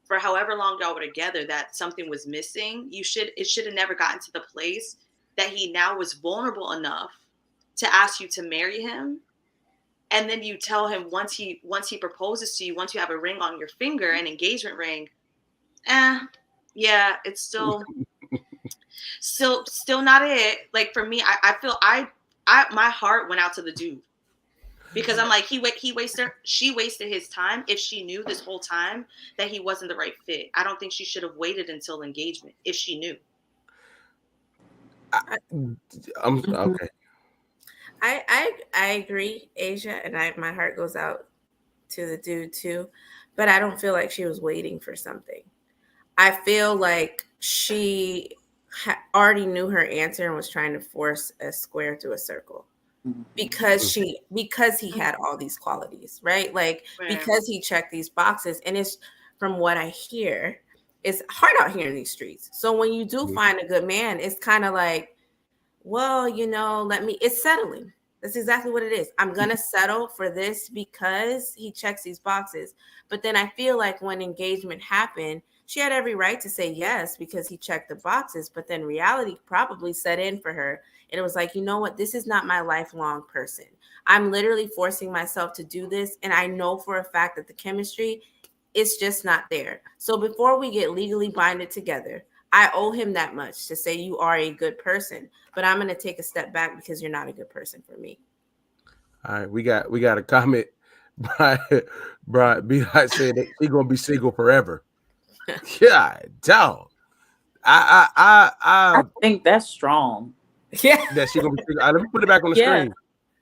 for however long y'all were together that something was missing, it should have never gotten to the place that he now was vulnerable enough to ask you to marry him. And then you tell him once he proposes to you, once you have a ring on your finger, an engagement ring, yeah, it's still not it. Like, for me, I feel my heart went out to the dude. Because I'm like, she wasted his time if she knew this whole time that he wasn't the right fit. I don't think she should have waited until engagement if she knew. I'm okay. I agree, Asia, and my heart goes out to the dude too, but I don't feel like she was waiting for something. I feel like she already knew her answer and was trying to force a square through a circle because he had all these qualities, right? Like because he checked these boxes, and it's from what I hear, it's hard out here in these streets. So when you do find a good man, it's kind of like, well, it's settling. That's exactly what it is. I'm going to settle for this because he checks these boxes. But then I feel like when engagement happened, she had every right to say yes because he checked the boxes. But then reality probably set in for her. And it was like, you know what? This is not my lifelong person. I'm literally forcing myself to do this. And I know for a fact that the chemistry, it's just not there. So before we get legally binded together, I owe him that much to say you are a good person, but I'm going to take a step back because you're not a good person for me. All right, we got a comment by B-Hot saying that she's gonna be single forever. God, dog. I think that's strong. Yeah, that she's gonna be single. Let me put it back on the screen.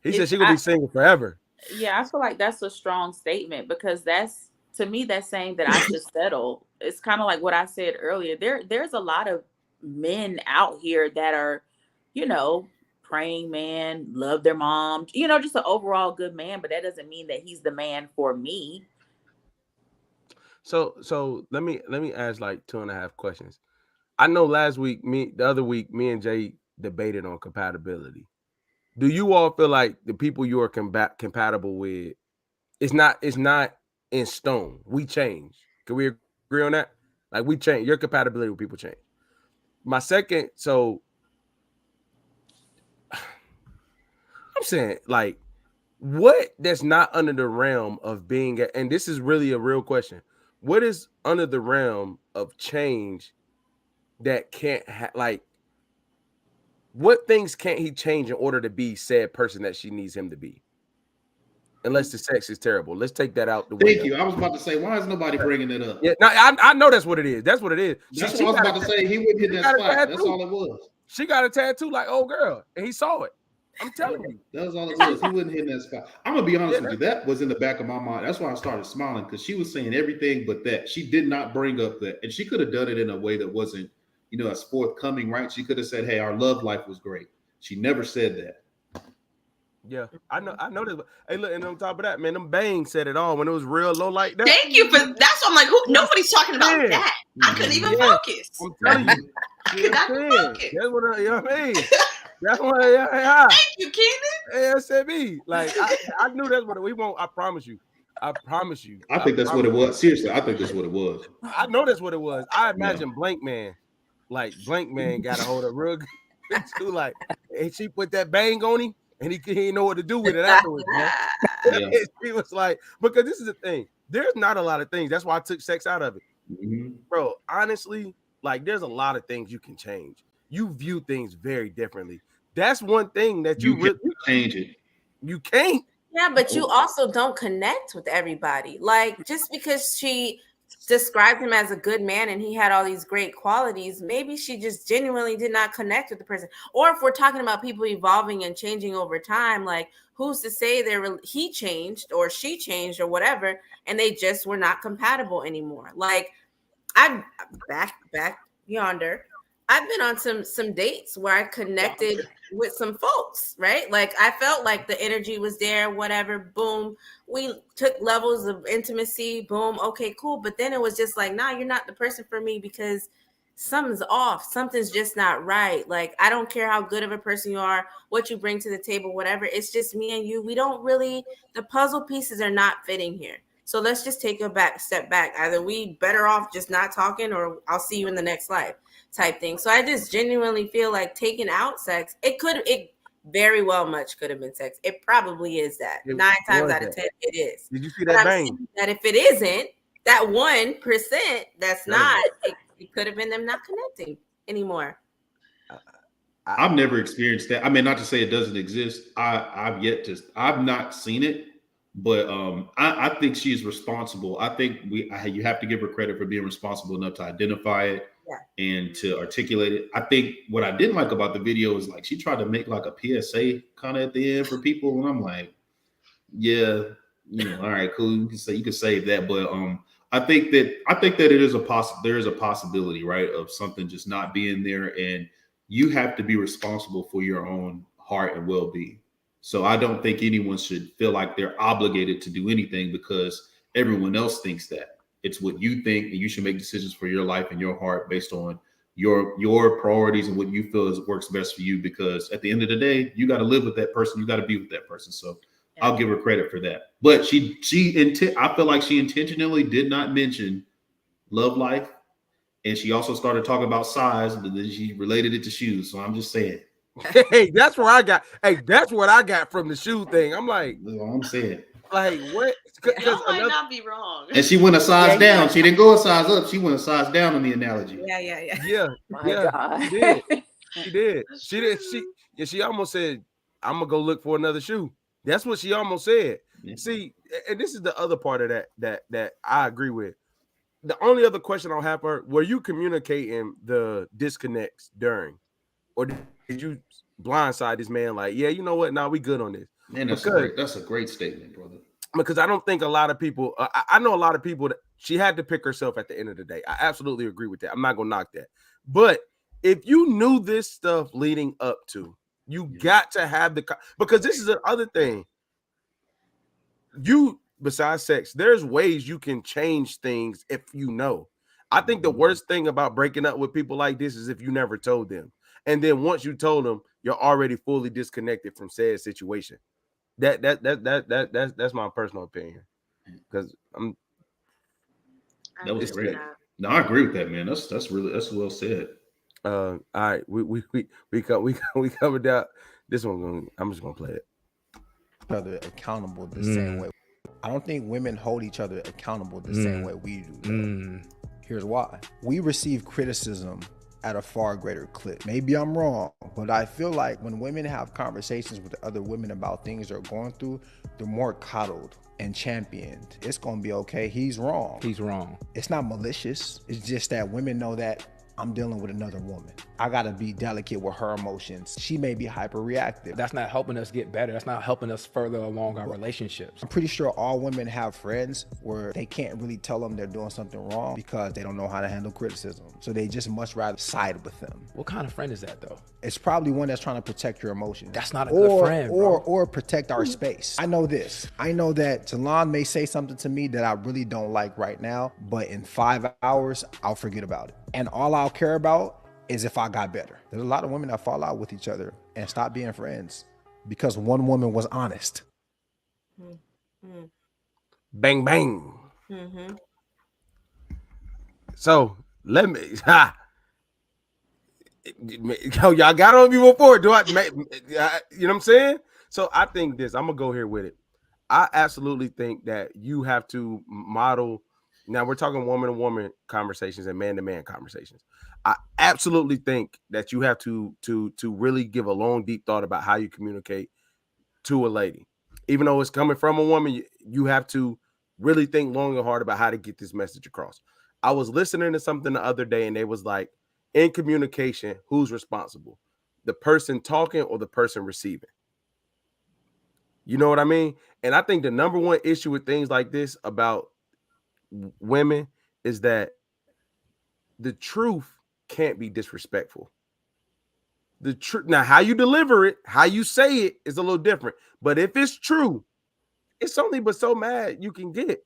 He said she's gonna be single forever. Yeah, I feel like that's a strong statement because that's, to me, that's saying that I should settle. It's kind of like what I said earlier. There's a lot of men out here that are, praying man, love their mom, just an overall good man, but that doesn't mean that he's the man for me. So let me ask like 2.5 questions. I know the other week, me and Jay debated on compatibility. Do you all feel like the people you are compatible with, it's not in stone? We change. Can we agree on that? Like we change. Your compatibility with people change. My second, so I'm saying like what that's not under the realm of being, and this is really a real question. What is under the realm of change that can't like what things can't he change in order to be said person that she needs him to be? Unless the sex is terrible. Let's take that out the window. Thank you. I was about to say, why is nobody bringing it up? Yeah, no, I know that's what it is. That's what it is. That's what I was about to say. He wouldn't hit that spot. That's all it was. She got a tattoo like old girl, and he saw it. I'm telling you. That was all it was. He wouldn't hit that spot. I'm gonna be honest with you. That was in the back of my mind. That's why I started smiling, because she was saying everything but that. She did not bring up that, and she could have done it in a way that wasn't, as forthcoming, right? She could have said, "Hey, our love life was great." She never said that. Yeah, I know this. Hey, look, and on top of that, man, them bangs said it all when it was real low like that. Thank you for that's what I'm like. Nobody's talking about that. I couldn't even focus. I'm telling you, I could not focus. That's what I mean. That's what Thank you, Keenan. ASAB. Like I knew that's what we won't. I promise you. I think that's what it was. Seriously, I think that's what it was. I know that's what it was. I imagine Blank Man got a hold of real good too. Like, and she put that bang on him. And he didn't know what to do with it afterwards, man. Yeah. He was like, because this is the thing. There's not a lot of things. That's why I took sex out of it. Mm-hmm. Bro, honestly, like there's a lot of things you can change. You view things very differently. That's one thing that you really change it. You can't. Yeah, but you also don't connect with everybody. Like just because she described him as a good man and he had all these great qualities, maybe she just genuinely did not connect with the person. Or if we're talking about people evolving and changing over time, like who's to say he changed or she changed or whatever, and they just were not compatible anymore. Like I'm back yonder. I've been on some dates where I connected with some folks, right? Like I felt like the energy was there, whatever, boom. We took levels of intimacy, boom, okay, cool. But then it was just like, nah, you're not the person for me because something's off. Something's just not right. Like, I don't care how good of a person you are, what you bring to the table, whatever. It's just me and you. We don't really, the puzzle pieces are not fitting here. So let's just take a step back. Either we better off just not talking or I'll see you in the next life type thing. So I just genuinely feel like taking out sex, it very well much could have been sex. It probably is that. 9 times out of 10, it is. Did you see that bang? That if it isn't, that 1%, that's not, it could have been them not connecting anymore. I've never experienced that. I mean, not to say it doesn't exist. I've not seen it, but I think she's responsible. I think you have to give her credit for being responsible enough to identify it and to articulate it. I think what I didn't like about the video is like she tried to make like a PSA kind of at the end for people, and I'm like, yeah, all right, cool. You can save that, but I think that it is there is a possibility, right, of something just not being there, and you have to be responsible for your own heart and well-being. So I don't think anyone should feel like they're obligated to do anything because everyone else thinks that. It's what you think, and you should make decisions for your life and your heart based on your priorities and what you feel works best for you. Because at the end of the day, you got to live with that person. You got to be with that person. So I'll give her credit for that. But I feel like she intentionally did not mention love life. And she also started talking about size, but then she related it to shoes. So I'm just saying. Hey, that's where I got. Hey, that's what I got from the shoe thing. I'm like, that's what I'm saying. Like what? Y'all might not be wrong. And she went a size down. She didn't go a size up. She went a size down on the analogy. Yeah. My God. She did. She almost said, "I'm gonna go look for another shoe." That's what she almost said. Yeah. See, and this is the other part of that I agree with. The only other question I'll have for her: were you communicating the disconnects during, or did you blindside this man? Like, yeah, you know what? Now we good on this. Man, that's a great statement, brother. Because I don't think a lot of people. I know a lot of people that she had to pick herself at the end of the day. I absolutely agree with that. I'm not gonna knock that. But if you knew this stuff leading up to, you got to have because this is the other thing. Besides sex, there's ways you can change things if you know. I think the worst thing about breaking up with people like this is if you never told them. And then once you told them, you're already fully disconnected from said situation. That's my personal opinion. Because that was great. No, I agree with that, man. That's well said. All right, we covered that. This one, I'm just gonna play it. Other accountable the same way. I don't think women hold each other accountable the same way we do. Here's why. We receive criticism at a far greater clip. Maybe I'm wrong, but I feel like when women have conversations with other women about things they're going through, they're more coddled and championed. It's gonna be okay. He's wrong. It's not malicious. It's just that women know that I'm dealing with another woman. I gotta be delicate with her emotions. She may be hyperreactive. That's not helping us get better. That's not helping us further along our relationships. I'm pretty sure all women have friends where they can't really tell them they're doing something wrong because they don't know how to handle criticism. So they just much rather side with them. What kind of friend is that though? It's probably one that's trying to protect your emotions. That's not a good friend, bro. Or protect our space. I know this. I know that Jalon may say something to me that I really don't like right now, but in 5 hours, I'll forget about it. And all I'll care about is if I got better. There's a lot of women that fall out with each other and stop being friends because one woman was honest. Bang, bang. So let me, y'all got on me before. You know what I'm saying? So I think this, I'm gonna go here with it. I absolutely think that you have to model. Now we're talking woman-to-woman conversations and man-to-man conversations. I absolutely think that you have to really give a long, deep thought about how you communicate to a lady. Even though it's coming from a woman, you have to really think long and hard about how to get this message across. I was listening to something the other day, and they was like, in communication, who's responsible? The person talking or the person receiving? You know what I mean? And I think the number one issue with things like this about women is that the truth can't be disrespectful. The truth, now how you deliver it, how you say it is a little different. But if it's true, it's only but so mad you can get.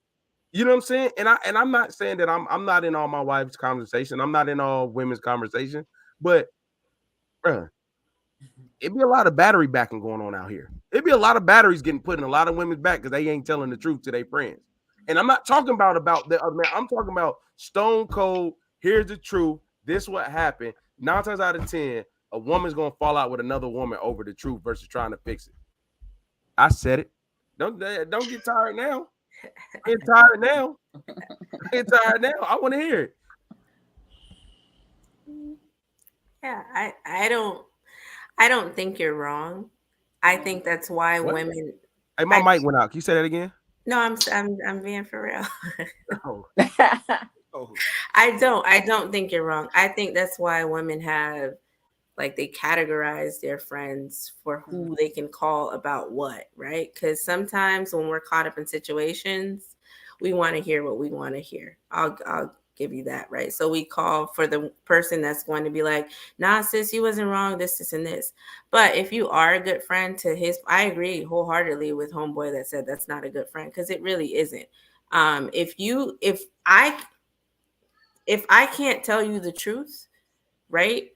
You know what I'm saying? And I'm not saying that I'm not in all my wife's conversation. I'm not in all women's conversation, but it'd be a lot of battery backing going on out here. It'd be a lot of batteries getting put in a lot of women's back because they ain't telling the truth to their friends. And I'm not talking about the other man. I'm talking about stone cold. Here's the truth. This what happened. 9 times out of 10, a woman's gonna fall out with another woman over the truth versus trying to fix it. I said it. Don't get tired now. Get tired now. Get tired now. I want to hear it. Yeah, I don't. I don't think you're wrong. I think that's why What? women. Hey, my I, mic went out. Can you say that again? no, I'm being for real. Oh. Oh. I don't think you're wrong. I think that's why women have, like, they categorize their friends for who they can call about what, right? Because sometimes when we're caught up in situations, we want to hear what we want to hear. I'll give you that, right? So we call for the person that's going to be like, nah, sis, you wasn't wrong, this, and this. But if you are a good friend to his, I agree wholeheartedly with homeboy that said that's not a good friend, because it really isn't. If I can't tell you the truth, right?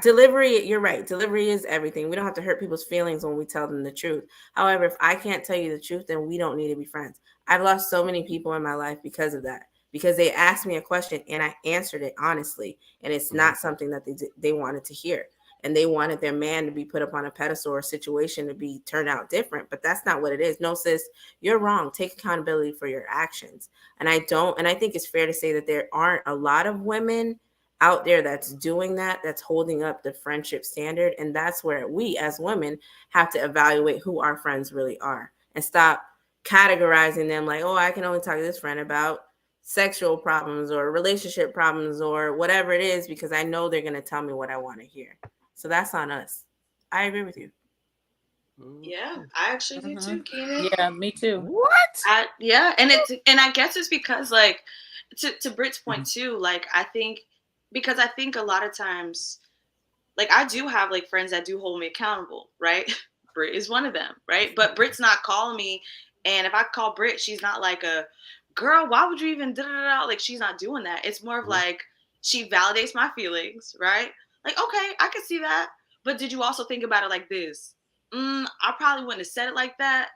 Delivery, you're right. Delivery is everything. We don't have to hurt people's feelings when we tell them the truth. However, if I can't tell you the truth, then we don't need to be friends. I've lost so many people in my life because of that, because they asked me a question and I answered it honestly, and it's not something that they wanted to hear, and they wanted their man to be put up on a pedestal or situation to be turned out different, but that's not what it is. No, sis, you're wrong. Take accountability for your actions. And I think it's fair to say that there aren't a lot of women out there that's doing that, that's holding up the friendship standard. And that's where we as women have to evaluate who our friends really are and stop categorizing them like, oh, I can only talk to this friend about sexual problems or relationship problems or whatever it is, because I know they're going to tell me what I want to hear. So that's on us. I agree with you. Yeah, I actually do too, Keenan. Yeah, me too. What? And I guess it's because, like, to Britt's point too, like, I think a lot of times, like, I do have, like, friends that do hold me accountable, right? Britt is one of them, right? But Britt's not calling me, and if I call Britt, she's not like a girl, why would you even da-da-da-da? Like, she's not doing that. It's more of like, she validates my feelings, right? Like, okay, I can see that, but did you also think about it like this? I probably wouldn't have said it like that,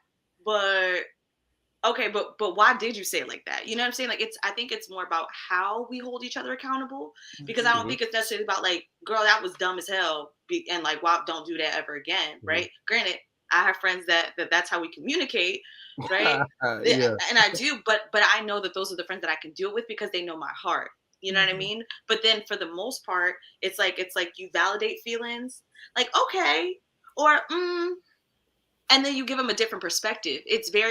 but okay, but why did you say it like that? You know what I'm saying? Like, I think it's more about how we hold each other accountable, because I don't think it's necessarily about, like, girl, that was dumb as hell, and like, wow, don't do that ever again, right? Granted, I have friends that's how we communicate, right? Yeah. And I do, but I know that those are the friends that I can deal with because they know my heart. You know what I mean? But then for the most part, it's like you validate feelings, like, okay, or and then you give them a different perspective.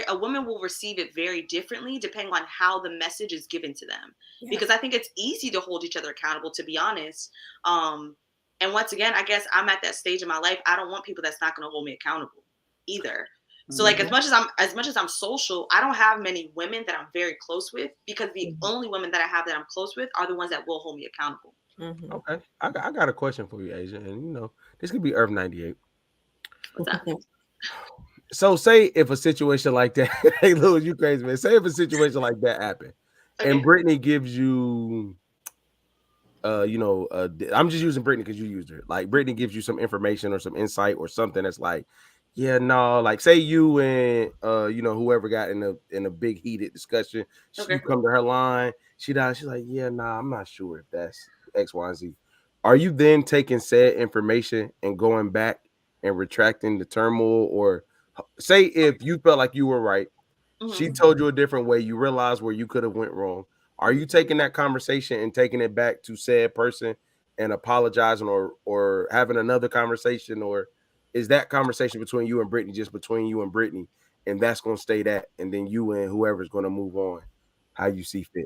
A woman will receive it very differently depending on how the message is given to them. Yeah. Because I think it's easy to hold each other accountable, to be honest. And once again, I guess I'm at that stage in my life. I don't want people that's not going to hold me accountable either. So, like, as much as I'm social, I don't have many women that I'm very close with, because the only women that I have that I'm close with are the ones that will hold me accountable. Okay, I got a question for you, Asia, and this could be Earth 98. What's up? So, say if a situation like that, hey, Louis, you crazy, man. Say if a situation like that happened, and Brittany gives you, I'm just using Brittany because you used her. Like, Brittany gives you some information or some insight or something that's like, yeah, no, like, say you and whoever got in a big heated discussion, you come to her line, she's like, yeah, nah, I'm not sure if that's X, Y, and Z. Are you then taking said information and going back and retracting the turmoil? Or say if you felt like you were right, she told you a different way, you realized where you could have went wrong. Are you taking that conversation and taking it back to said person and apologizing or having another conversation? Or is that conversation between you and Brittany just between you and Brittany, and that's going to stay that, and then you and whoever's going to move on how you see fit?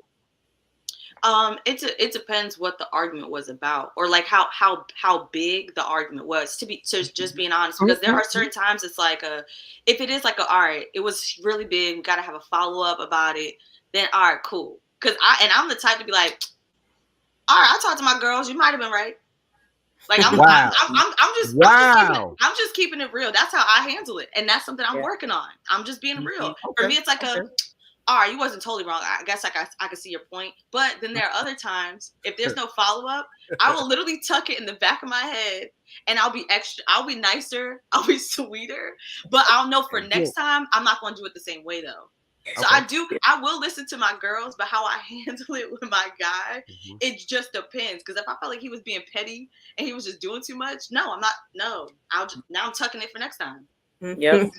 It depends what the argument was about, or like how big the argument was, to just being honest, because there are certain times it's like if it is like all right, it was really big, we got to have a follow-up about it, then all right, cool. Because I'm the type to be like, all right, I talked to my girls, you might have been right. Like, I'm just keeping it real. That's how I handle it, and that's something I'm working on. I'm just being real. For me, it's like all right, you wasn't totally wrong. I guess I can see your point. But then there are other times, if there's no follow-up, I will literally tuck it in the back of my head, and I'll be nicer, I'll be sweeter. But I'll know for next time, I'm not going to do it the same way, though. So I will listen to my girls, but how I handle it with my guy, it just depends. Because if I felt like he was being petty and he was just doing too much, no, I'm not. No, now I'm tucking it for next time. Yep.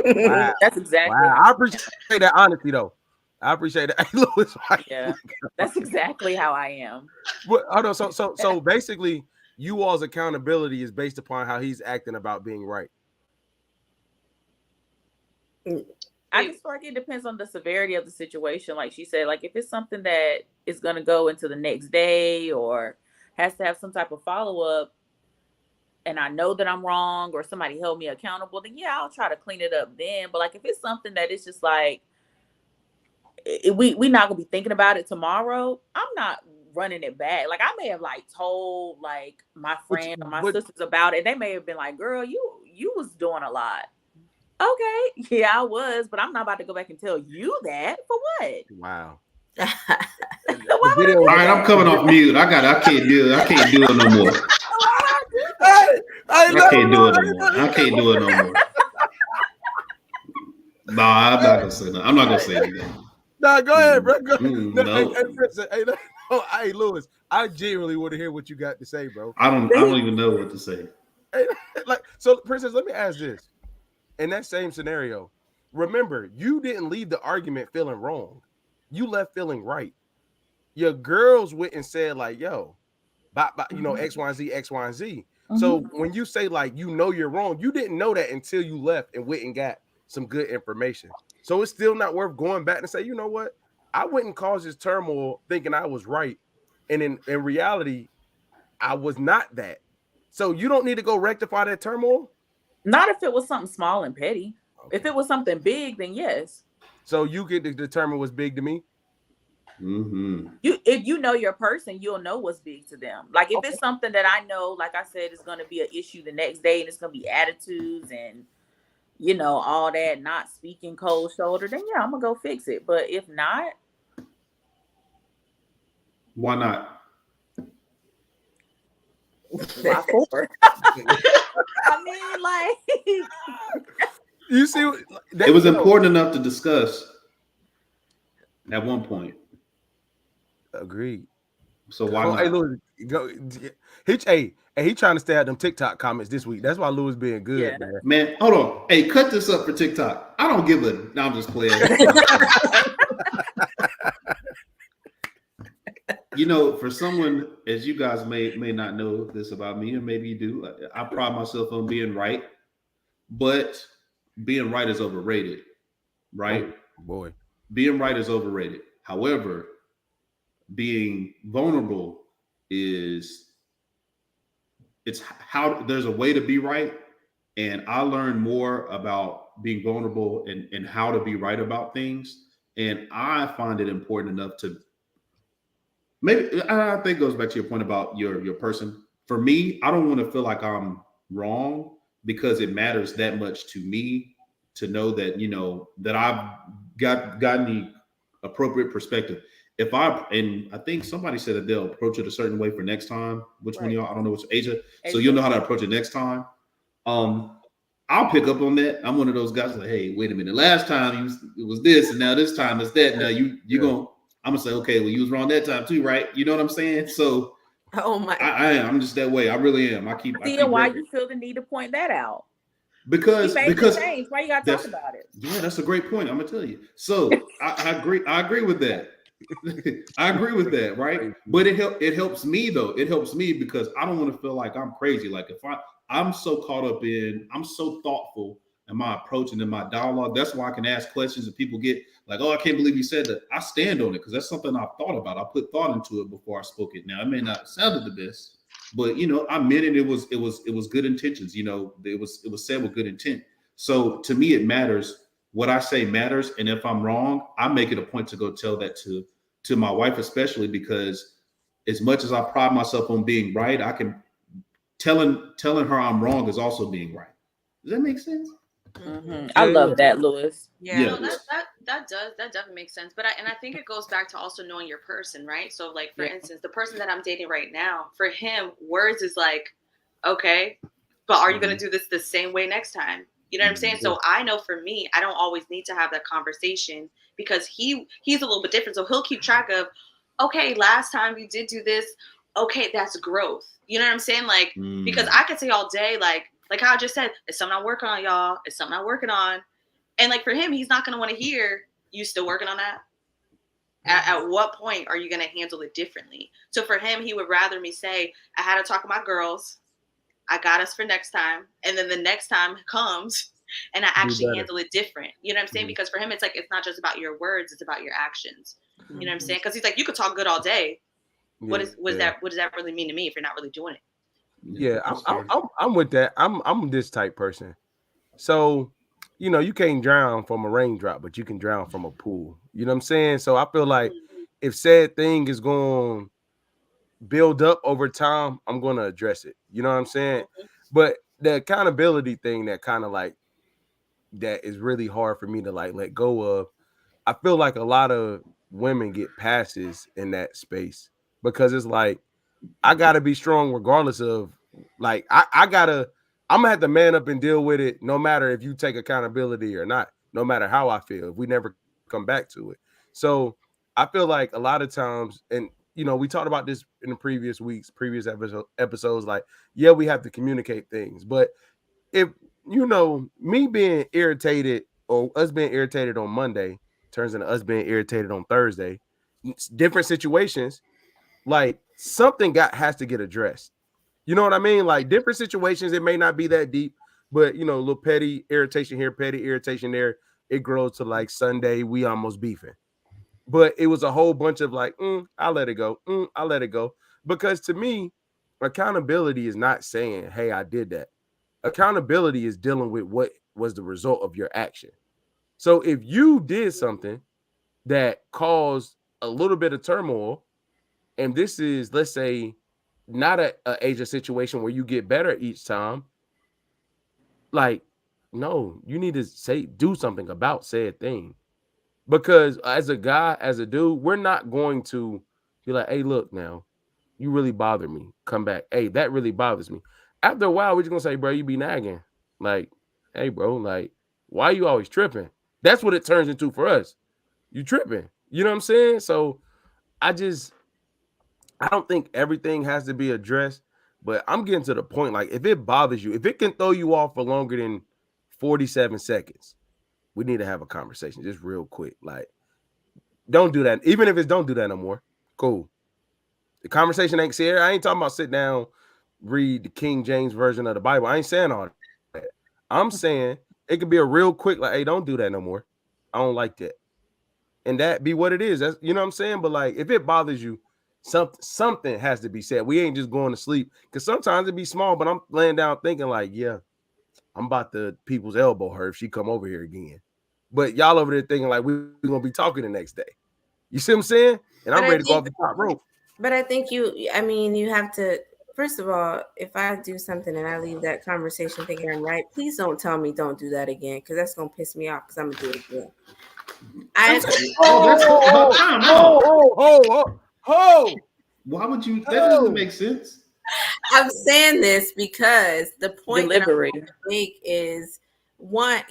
Wow. That's exactly. Wow. I appreciate that honesty, though. I appreciate that. Hey, Louis, yeah, that's exactly how I am. Hold on. So basically, you all's accountability is based upon how he's acting about being right? I just feel like it depends on the severity of the situation. Like she said, like if it's something that is going to go into the next day or has to have some type of follow-up, and I know that I'm wrong or somebody held me accountable, then yeah, I'll try to clean it up then. But like if it's something that is just like we not gonna be thinking about it tomorrow, I'm not running it back. Like I may have like told like my friend or my sisters about it. They may have been like, "Girl, you was doing a lot." Okay, yeah, I was, but I'm not about to go back and tell you that for what? Wow. So why would I do All right, I'm that? coming off mute. I can't do it no more. I can't do it no more. I can't do it no more. Nah, I'm not gonna say that. I'm not gonna say anything. Nah, go ahead, bro. Go. No. Hey, Lewis, I genuinely want to hear what you got to say, bro. I don't even know what to say. Like, so, Princess, let me ask this. In that same scenario, remember, you didn't leave the argument feeling wrong. You left feeling right. Your girls went and said, like, yo, you know, X, Y, and Z, X, Y, and Z. So when you say, like, you know you're wrong, you didn't know that until you left and went and got some good information. So it's still not worth going back and say, you know what? I wouldn't cause this turmoil thinking I was right. And in reality, I was not that. So you don't need to go rectify that turmoil? Not if it was something small and petty. Okay. If it was something big, then yes. So you get to determine what's big to me? If you know your person, you'll know what's big to them. Like if it's something that I know, like I said, is going to be an issue the next day and it's going to be attitudes and, you know, all that, not speaking cold shoulder, then yeah, I'm going to go fix it. But if not. Why not? Why for? I mean, like, you see, it was important enough to discuss at one point. Agreed. So why not? Hey, Louis, go. He trying to stay at them TikTok comments this week. That's why Louis being good, man. Man, hold on. Hey, cut this up for TikTok. I don't give a. No, I'm just playing. You know, for someone, as you guys may not know this about me, or maybe you do, I pride myself on being right, but being right is overrated, right? Oh, boy. Being right is overrated. However, being vulnerable it's how there's a way to be right. And I learned more about being vulnerable and how to be right about things. And I find it important enough to maybe, I think it goes back to your point about your person. For me, I don't want to feel like I'm wrong because it matters that much to me to know that, you know, that I've gotten the appropriate perspective. And I think somebody said that they'll approach it a certain way for next time. Which one of y'all? I don't know which Asia. So you'll know how to approach it next time. I'll pick up on that. I'm one of those guys like, hey, wait a minute. Last time it was this, and now this time it's that. Now I'm gonna say, okay, well, you was wrong that time too, right? You know what I'm saying? So, oh my, I'm just that way. I really am. I keep why you feel the need to point that out? Because change. Why you gotta talk about it? Yeah, that's a great point. I'm gonna tell you. So I agree with that. I agree with that, right? But it helps me though. It helps me because I don't want to feel like I'm crazy. Like if I'm so caught up I'm so thoughtful in my approach and in my dialogue. That's why I can ask questions and people get like, oh, I can't believe you said that. I stand on it because that's something I've thought about. I put thought into it before I spoke it. Now it may not have sounded the best, but you know, I meant it. It was good intentions. You know, it was said with good intent. So to me, it matters. What I say matters. And if I'm wrong, I make it a point to go tell that to my wife, especially because as much as I pride myself on being right, I can telling her I'm wrong is also being right. Does that make sense? Mm-hmm. I love that, Lewis. Yeah, no, that definitely makes sense. But I think it goes back to also knowing your person, right? So like for instance, the person that I'm dating right now, for him, words is like, okay, but are you gonna do this the same way next time? You know what I'm saying? So I know for me, I don't always need to have that conversation because he's a little bit different. So he'll keep track of, okay, last time you did do this. Okay, that's growth. You know what I'm saying? Like, because I could say all day, like how I just said, it's something I'm working on, y'all. It's something I'm working on. And like for him, he's not going to want to hear you still working on that. At what point are you going to handle it differently? So for him, he would rather me say, I had to talk to my girls. I got us for next time. And then the next time comes and I actually handle it different. You know what I'm saying? Because for him, it's like, it's not just about your words, it's about your actions. You know what I'm saying? Because he's like, you could talk good all day. What does that really mean to me if you're not really doing it? Yeah, I'm with that. I'm this type person. So, you know, you can't drown from a raindrop, but you can drown from a pool. You know what I'm saying? So I feel like if said thing is going to build up over time, I'm going to address it. You know what I'm saying? But the accountability thing that kind of like that is really hard for me to like let go of. I feel like a lot of women get passes in that space because it's like I gotta be strong regardless of like I'm gonna have to man up and deal with it no matter if you take accountability or not, no matter how I feel, if we never come back to it. So I feel like a lot of times, and you know, we talked about this in the previous episodes, like, yeah, we have to communicate things, but if you know, me being irritated or us being irritated on Monday turns into us being irritated on Thursday, different situations, like something has to get addressed. You know what I mean? Like different situations, it may not be that deep, but you know, a little petty irritation here, petty irritation there. It grows to like Sunday, we almost beefing. But it was a whole bunch of like, I'll let it go. I'll let it go. Because to me, accountability is not saying, hey, I did that. Accountability is dealing with what was the result of your action. So if you did something that caused a little bit of turmoil, and this is, let's say, not a Asia situation where you get better each time, like, no, you need to do something about said thing. Because as a guy, as a dude, we're not going to be like, hey, look now, you really bother me. Come back. Hey, that really bothers me. After a while, we're just gonna say, bro, you be nagging. Like, hey, bro, like, why are you always tripping? That's what it turns into for us. You tripping. You know what I'm saying? So I don't think everything has to be addressed, but I'm getting to the point, like, if it bothers you, if it can throw you off for longer than 47 seconds, we need to have a conversation just real quick. Like, don't do that. Even if it's don't do that no more. Cool. The conversation ain't serious. I ain't talking about sit down, read the King James version of the Bible. I ain't saying all that. I'm saying it could be a real quick, like, hey, don't do that no more. I don't like that. And that be what it is. That's, you know what I'm saying? But like, if it bothers you, something has to be said. We ain't just going to sleep. Because sometimes it be small, but I'm laying down thinking like, yeah, I'm about to people's elbow her if she come over here again. But y'all over there thinking like we're going to be talking the next day. You see what I'm saying? And I'm ready to go off the top rope. But I think you have to, first of all, if I do something and I leave that conversation thinking I'm right, please don't tell me don't do that again, because that's going to piss me off because I'm going to do it again. Why would you? That doesn't make sense. I'm saying this because the point delivery that I'm trying to make is one,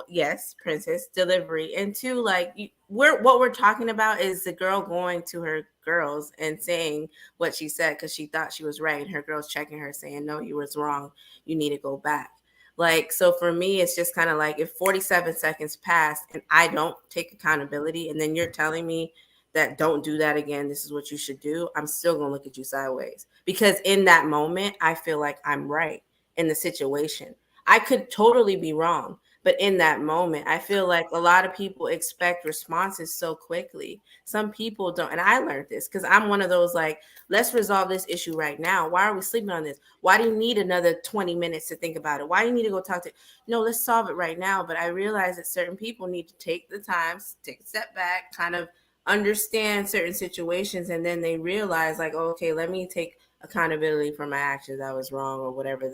yes, princess delivery, and two, like what we're talking about is the girl going to her girls and saying what she said because she thought she was right, and her girls checking her saying, no, you was wrong, you need to go back. Like, so for me, it's just kind of like if 47 seconds pass and I don't take accountability, and then you're telling me that don't do that again, this is what you should do, I'm still going to look at you sideways. Because in that moment, I feel like I'm right in the situation. I could totally be wrong, but in that moment, I feel like a lot of people expect responses so quickly. Some people don't. And I learned this because I'm one of those like, let's resolve this issue right now. Why are we sleeping on this? Why do you need another 20 minutes to think about it? Why do you need to go talk to? No, let's solve it right now. But I realize that certain people need to take the time, take a step back, kind of understand certain situations, and then they realize like, oh, okay, let me take accountability for my actions. I was wrong, or whatever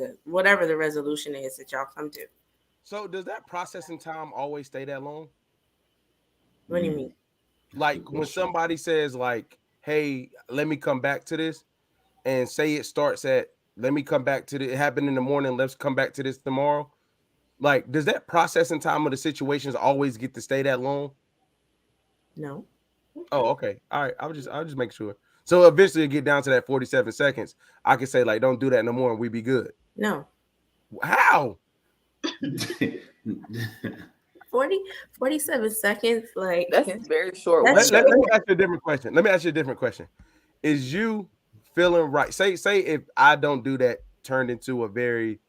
the resolution is that y'all come to. So does that processing time always stay that long? What do you mean? Like when somebody says like, hey, let me come back to this, and say it starts at, let me come back to it happened in the morning, let's come back to this tomorrow. Like, does that processing time of the situations always get to stay that long? No. Oh, okay. All right. I'll just make sure. So eventually get down to that 47 seconds. I can say like, don't do that no more, and we be good. No. How? 47 seconds. Like That's very short. That's Let me ask you a different question. Let me ask you a different question. Is you feeling right? Say if I don't do that, turned into a very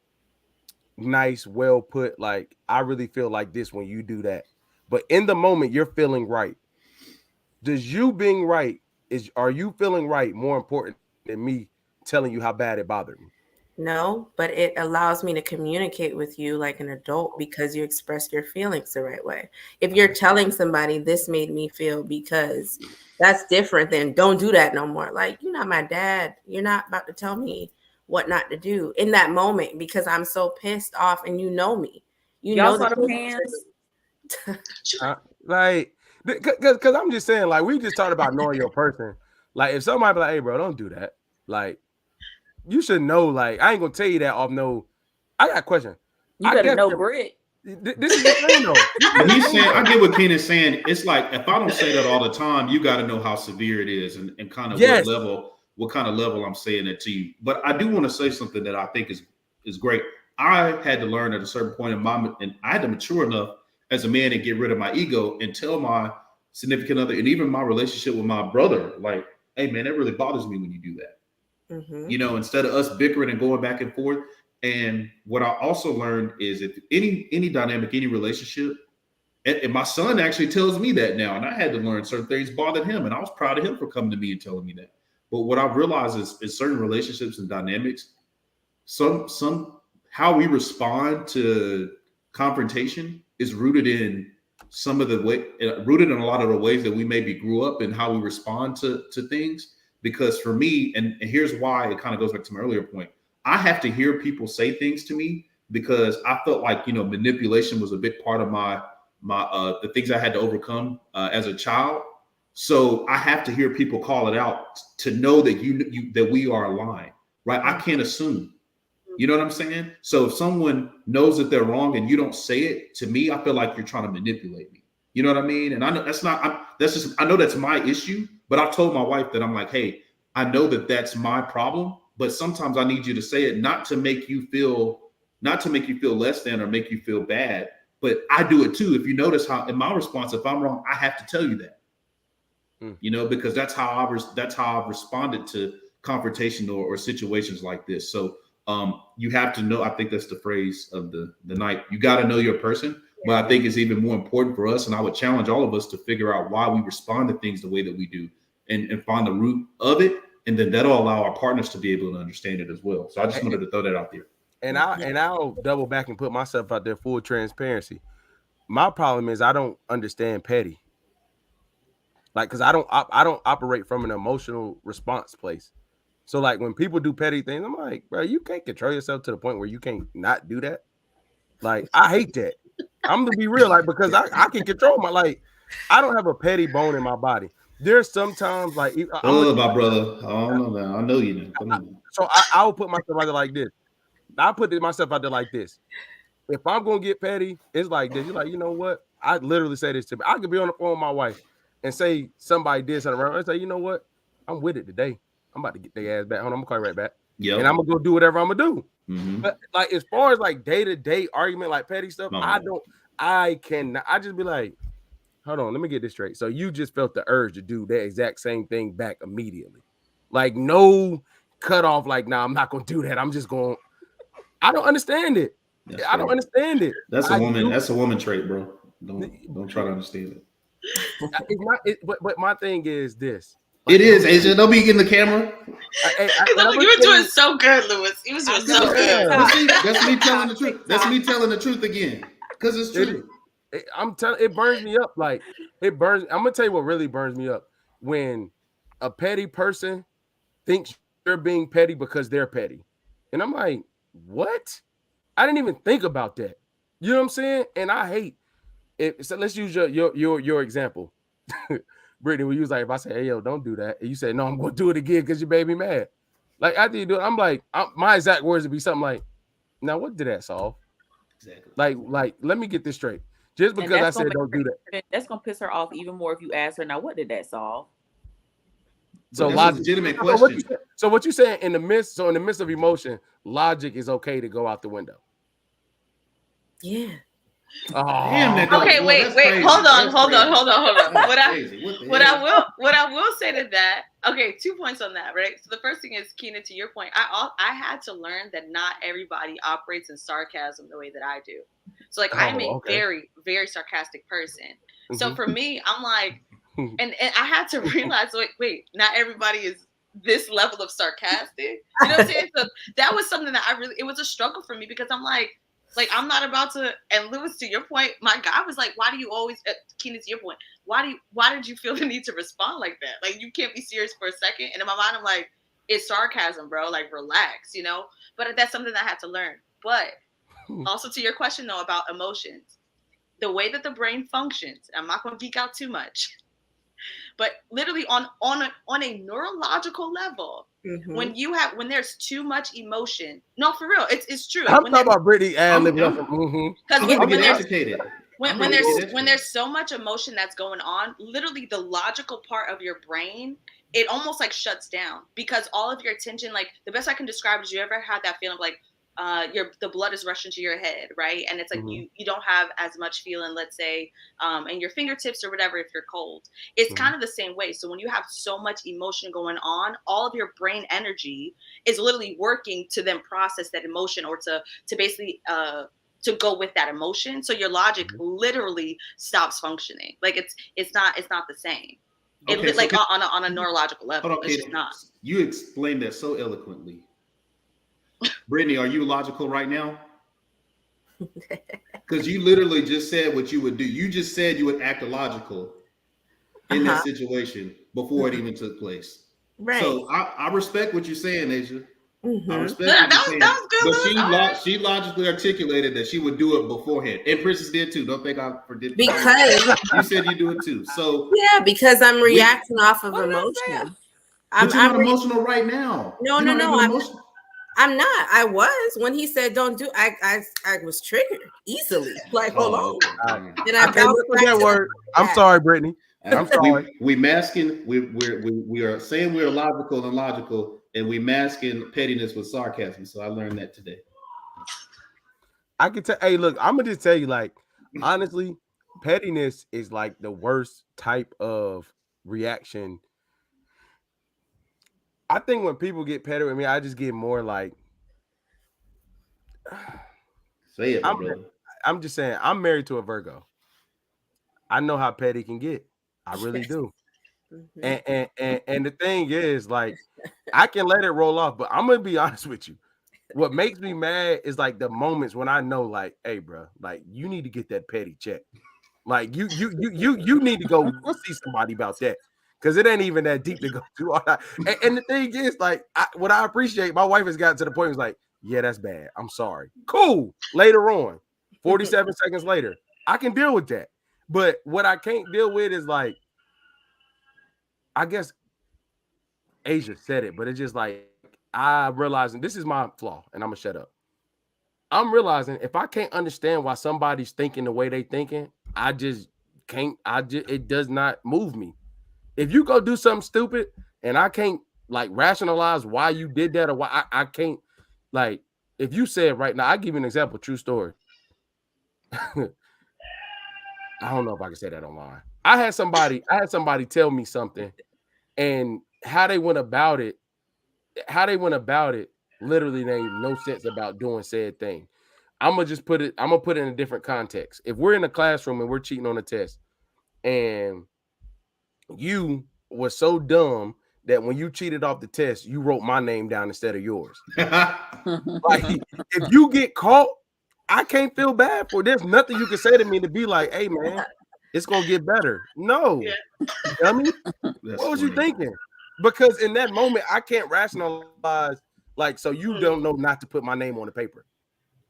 nice, well put, like I really feel like this when you do that. But in the moment, you're feeling right. Does you being right are you feeling right more important than me telling you how bad it bothered me? No, but it allows me to communicate with you like an adult because you expressed your feelings the right way. If you're telling somebody this made me feel because, that's different than don't do that no more. Like, you're not my dad. You're not about to tell me what not to do in that moment because I'm so pissed off and you know me. Y'all saw the hands? Like, because I'm just saying, like, we just talked about knowing your person. Like, if somebody be like, hey, bro, don't do that. Like, you should know, like, I ain't gonna tell you that off no. I got a question. You better know Britt. This is the thing, though. But he's saying, I get what Keenan's saying. It's like, if I don't say that all the time, you got to know how severe it is and kind of what kind of level I'm saying it to you. But I do want to say something that I think is great. I had to learn at a certain point and I had to mature enough as a man and get rid of my ego and tell my significant other and even my relationship with my brother, like, hey, man, it really bothers me when you do that. Mm-hmm. You know, instead of us bickering and going back and forth. And what I also learned is if any dynamic, any relationship, and my son actually tells me that now, and I had to learn certain things bothered him, and I was proud of him for coming to me and telling me that. But what I've realized is certain relationships and dynamics, some how we respond to confrontation is rooted in rooted in a lot of the ways that we maybe grew up and how we respond to things. Because for me, and here's why it kind of goes back to my earlier point, I have to hear people say things to me because I felt like, manipulation was a big part of the things I had to overcome as a child. So I have to hear people call it out to know that that we are aligned, right? I can't assume. You know what I'm saying? So if someone knows that they're wrong and you don't say it to me, I feel like you're trying to manipulate me. You know what I mean? And I know I know that's my issue, but I've told my wife that I'm like, hey, I know that that's my problem, but sometimes I need you to say it, not to make you feel less than or make you feel bad, but I do it too. If you notice how in my response, if I'm wrong, I have to tell you that, because that's how I've responded to confrontation or situations like this. So you have to know, I think that's the phrase of the night. You got to know your person. But I think it's even more important for us. And I would challenge all of us to figure out why we respond to things the way that we do and find the root of it. And then that'll allow our partners to be able to understand it as well. So I just wanted to throw that out there. And I'll double back and put myself out there, full transparency. My problem is I don't understand petty. Like, because I don't operate from an emotional response place. So like when people do petty things, I'm like, bro, you can't control yourself to the point where you can't not do that. Like, I hate that. I'm gonna be real, like, because I can control I don't have a petty bone in my body. There's sometimes like my brother. I don't know now. I know you know. So I will put myself out there like this. I put myself out there like this. If I'm gonna get petty, it's like this. You're like, you know what? I literally say this to me. I could be on the phone with my wife and say somebody did something wrong. I say, you know what? I'm with it today. I'm about to get their ass back. Hold on, I'm gonna call you right back. Yeah. And I'm gonna go do whatever I'm gonna do. Mm-hmm. But like as far as like day-to-day argument, like petty stuff, I cannot. I just be like, hold on, let me get this straight. So you just felt the urge to do that exact same thing back immediately. Like no cut off, like, nah, I'm not gonna do that. I'm just going, I don't understand it. I don't understand it. That's a woman trait, bro. Don't try to understand it. It's not, but my thing is this. It is, Asia. Don't be getting the camera. You were doing so good, Lewis. You was doing so good. That's me telling the truth. That's me telling the truth again. Because it's true. I'm telling, it burns me up. Like it burns. I'm gonna tell you what really burns me up when a petty person thinks you're being petty because they're petty, and I'm like, what? I didn't even think about that. You know what I'm saying? And I hate it. So let's use your example. Brittany, when you was like, if I say, hey, yo, don't do that, and you say, no, I'm going to do it again because you made me mad. Like, after you do it, I'm like, my exact words would be something like, now, what did that solve? Exactly. Like, let me get this straight. Just because I said don't do that. That's going to piss her off even more if you ask her, now, what did that solve? So that's a legitimate question. So what you saying in the midst of emotion, logic is okay to go out the window. Yeah. Damn, that dog. Okay, Boy, wait. that's crazy. Hold on. That's crazy. What Crazy. I will say to that. Okay, 2 points on that, right? So the first thing is, Keenan, to your point, I had to learn that not everybody operates in sarcasm the way that I do. So like I'm a very, very sarcastic person. So for me, I'm like, and I had to realize, wait, not everybody is this level of sarcastic. You know what I'm saying? So that was something that it was a struggle for me, because I'm like I'm not about to. And Lewis, to your point, my guy was like, why do you always, Keenan, to your point, why did you feel the need to respond like that? Like, you can't be serious for a second. And in my mind, I'm like, it's sarcasm, bro. Like, relax, you know? But that's something that I had to learn. But also to your question, though, about emotions, the way that the brain functions, I'm not going to geek out too much, but literally on a neurological level, when there's too much emotion, no, for real, it's true. I'm talking about Brittany and because when there's so much emotion that's going on, literally the logical part of your brain, it almost like shuts down, because all of your attention, like the best I can describe is, you ever had that feeling of like the blood is rushing to your head, right? And it's like you don't have as much feeling, let's say, in your fingertips or whatever if you're cold. It's kind of the same way. So when you have so much emotion going on, all of your brain energy is literally working to then process that emotion, or to basically to go with that emotion. So your logic literally stops functioning. Like it's not the same. On a neurological level, it's just not. You explained that so eloquently. Brittany, are you logical right now? Because you literally just said what you would do. You just said you would act illogical in that situation before it even took place. Right. So I respect what you're saying, Asia. I respect that was good. But she logically articulated that she would do it beforehand. And Princess did too. Don't think I forget. Because you said you do it too. So yeah, because I'm reacting off of emotion. But you're not emotional right now. No. I'm not. I was when he said don't do. I was triggered easily. Like hold on. And I bounced back that word. I'm sorry, Brittany. I'm sorry. We masking. We are saying we're logical and logical, and we masking pettiness with sarcasm. So I learned that today. I can tell. Hey, look, I'm gonna just tell you, like, honestly, pettiness is like the worst type of reaction. I think when people get petty with me, I just get more like, say it. I'm just saying, I'm married to a Virgo. I know how petty can get. I really do. And the thing is, like, I can let it roll off, but I'm gonna be honest with you. What makes me mad is like the moments when I know, like, hey, bro, like you need to get that petty check. Like you need to go see somebody about that. Because it ain't even that deep to go through all that. And the thing is, like, what I appreciate, my wife has gotten to the point, was like, yeah, that's bad. I'm sorry. Cool. Later on, 47 seconds later, I can deal with that. But what I can't deal with is, like, I guess Asia said it, but it's just like, I'm realizing this is my flaw, and I'm going to shut up. I'm realizing if I can't understand why somebody's thinking the way they thinking, I just can't, it does not move me. If you go do something stupid and I can't like rationalize why you did that, or why I can't, like, if you said right now, I'll give you an example, true story. I don't know if I can say that online. I had somebody tell me something, and how they went about it, literally made no sense about doing said thing. I'm gonna put it in a different context. If we're in a classroom and we're cheating on a test, and you were so dumb that when you cheated off the test, you wrote my name down instead of yours. Like, if you get caught, I can't feel bad for it. There's nothing you can say to me to be like, hey, man, it's going to get better. No. Dummy. What was you thinking? Because in that moment, I can't rationalize, like, so you don't know not to put my name on the paper.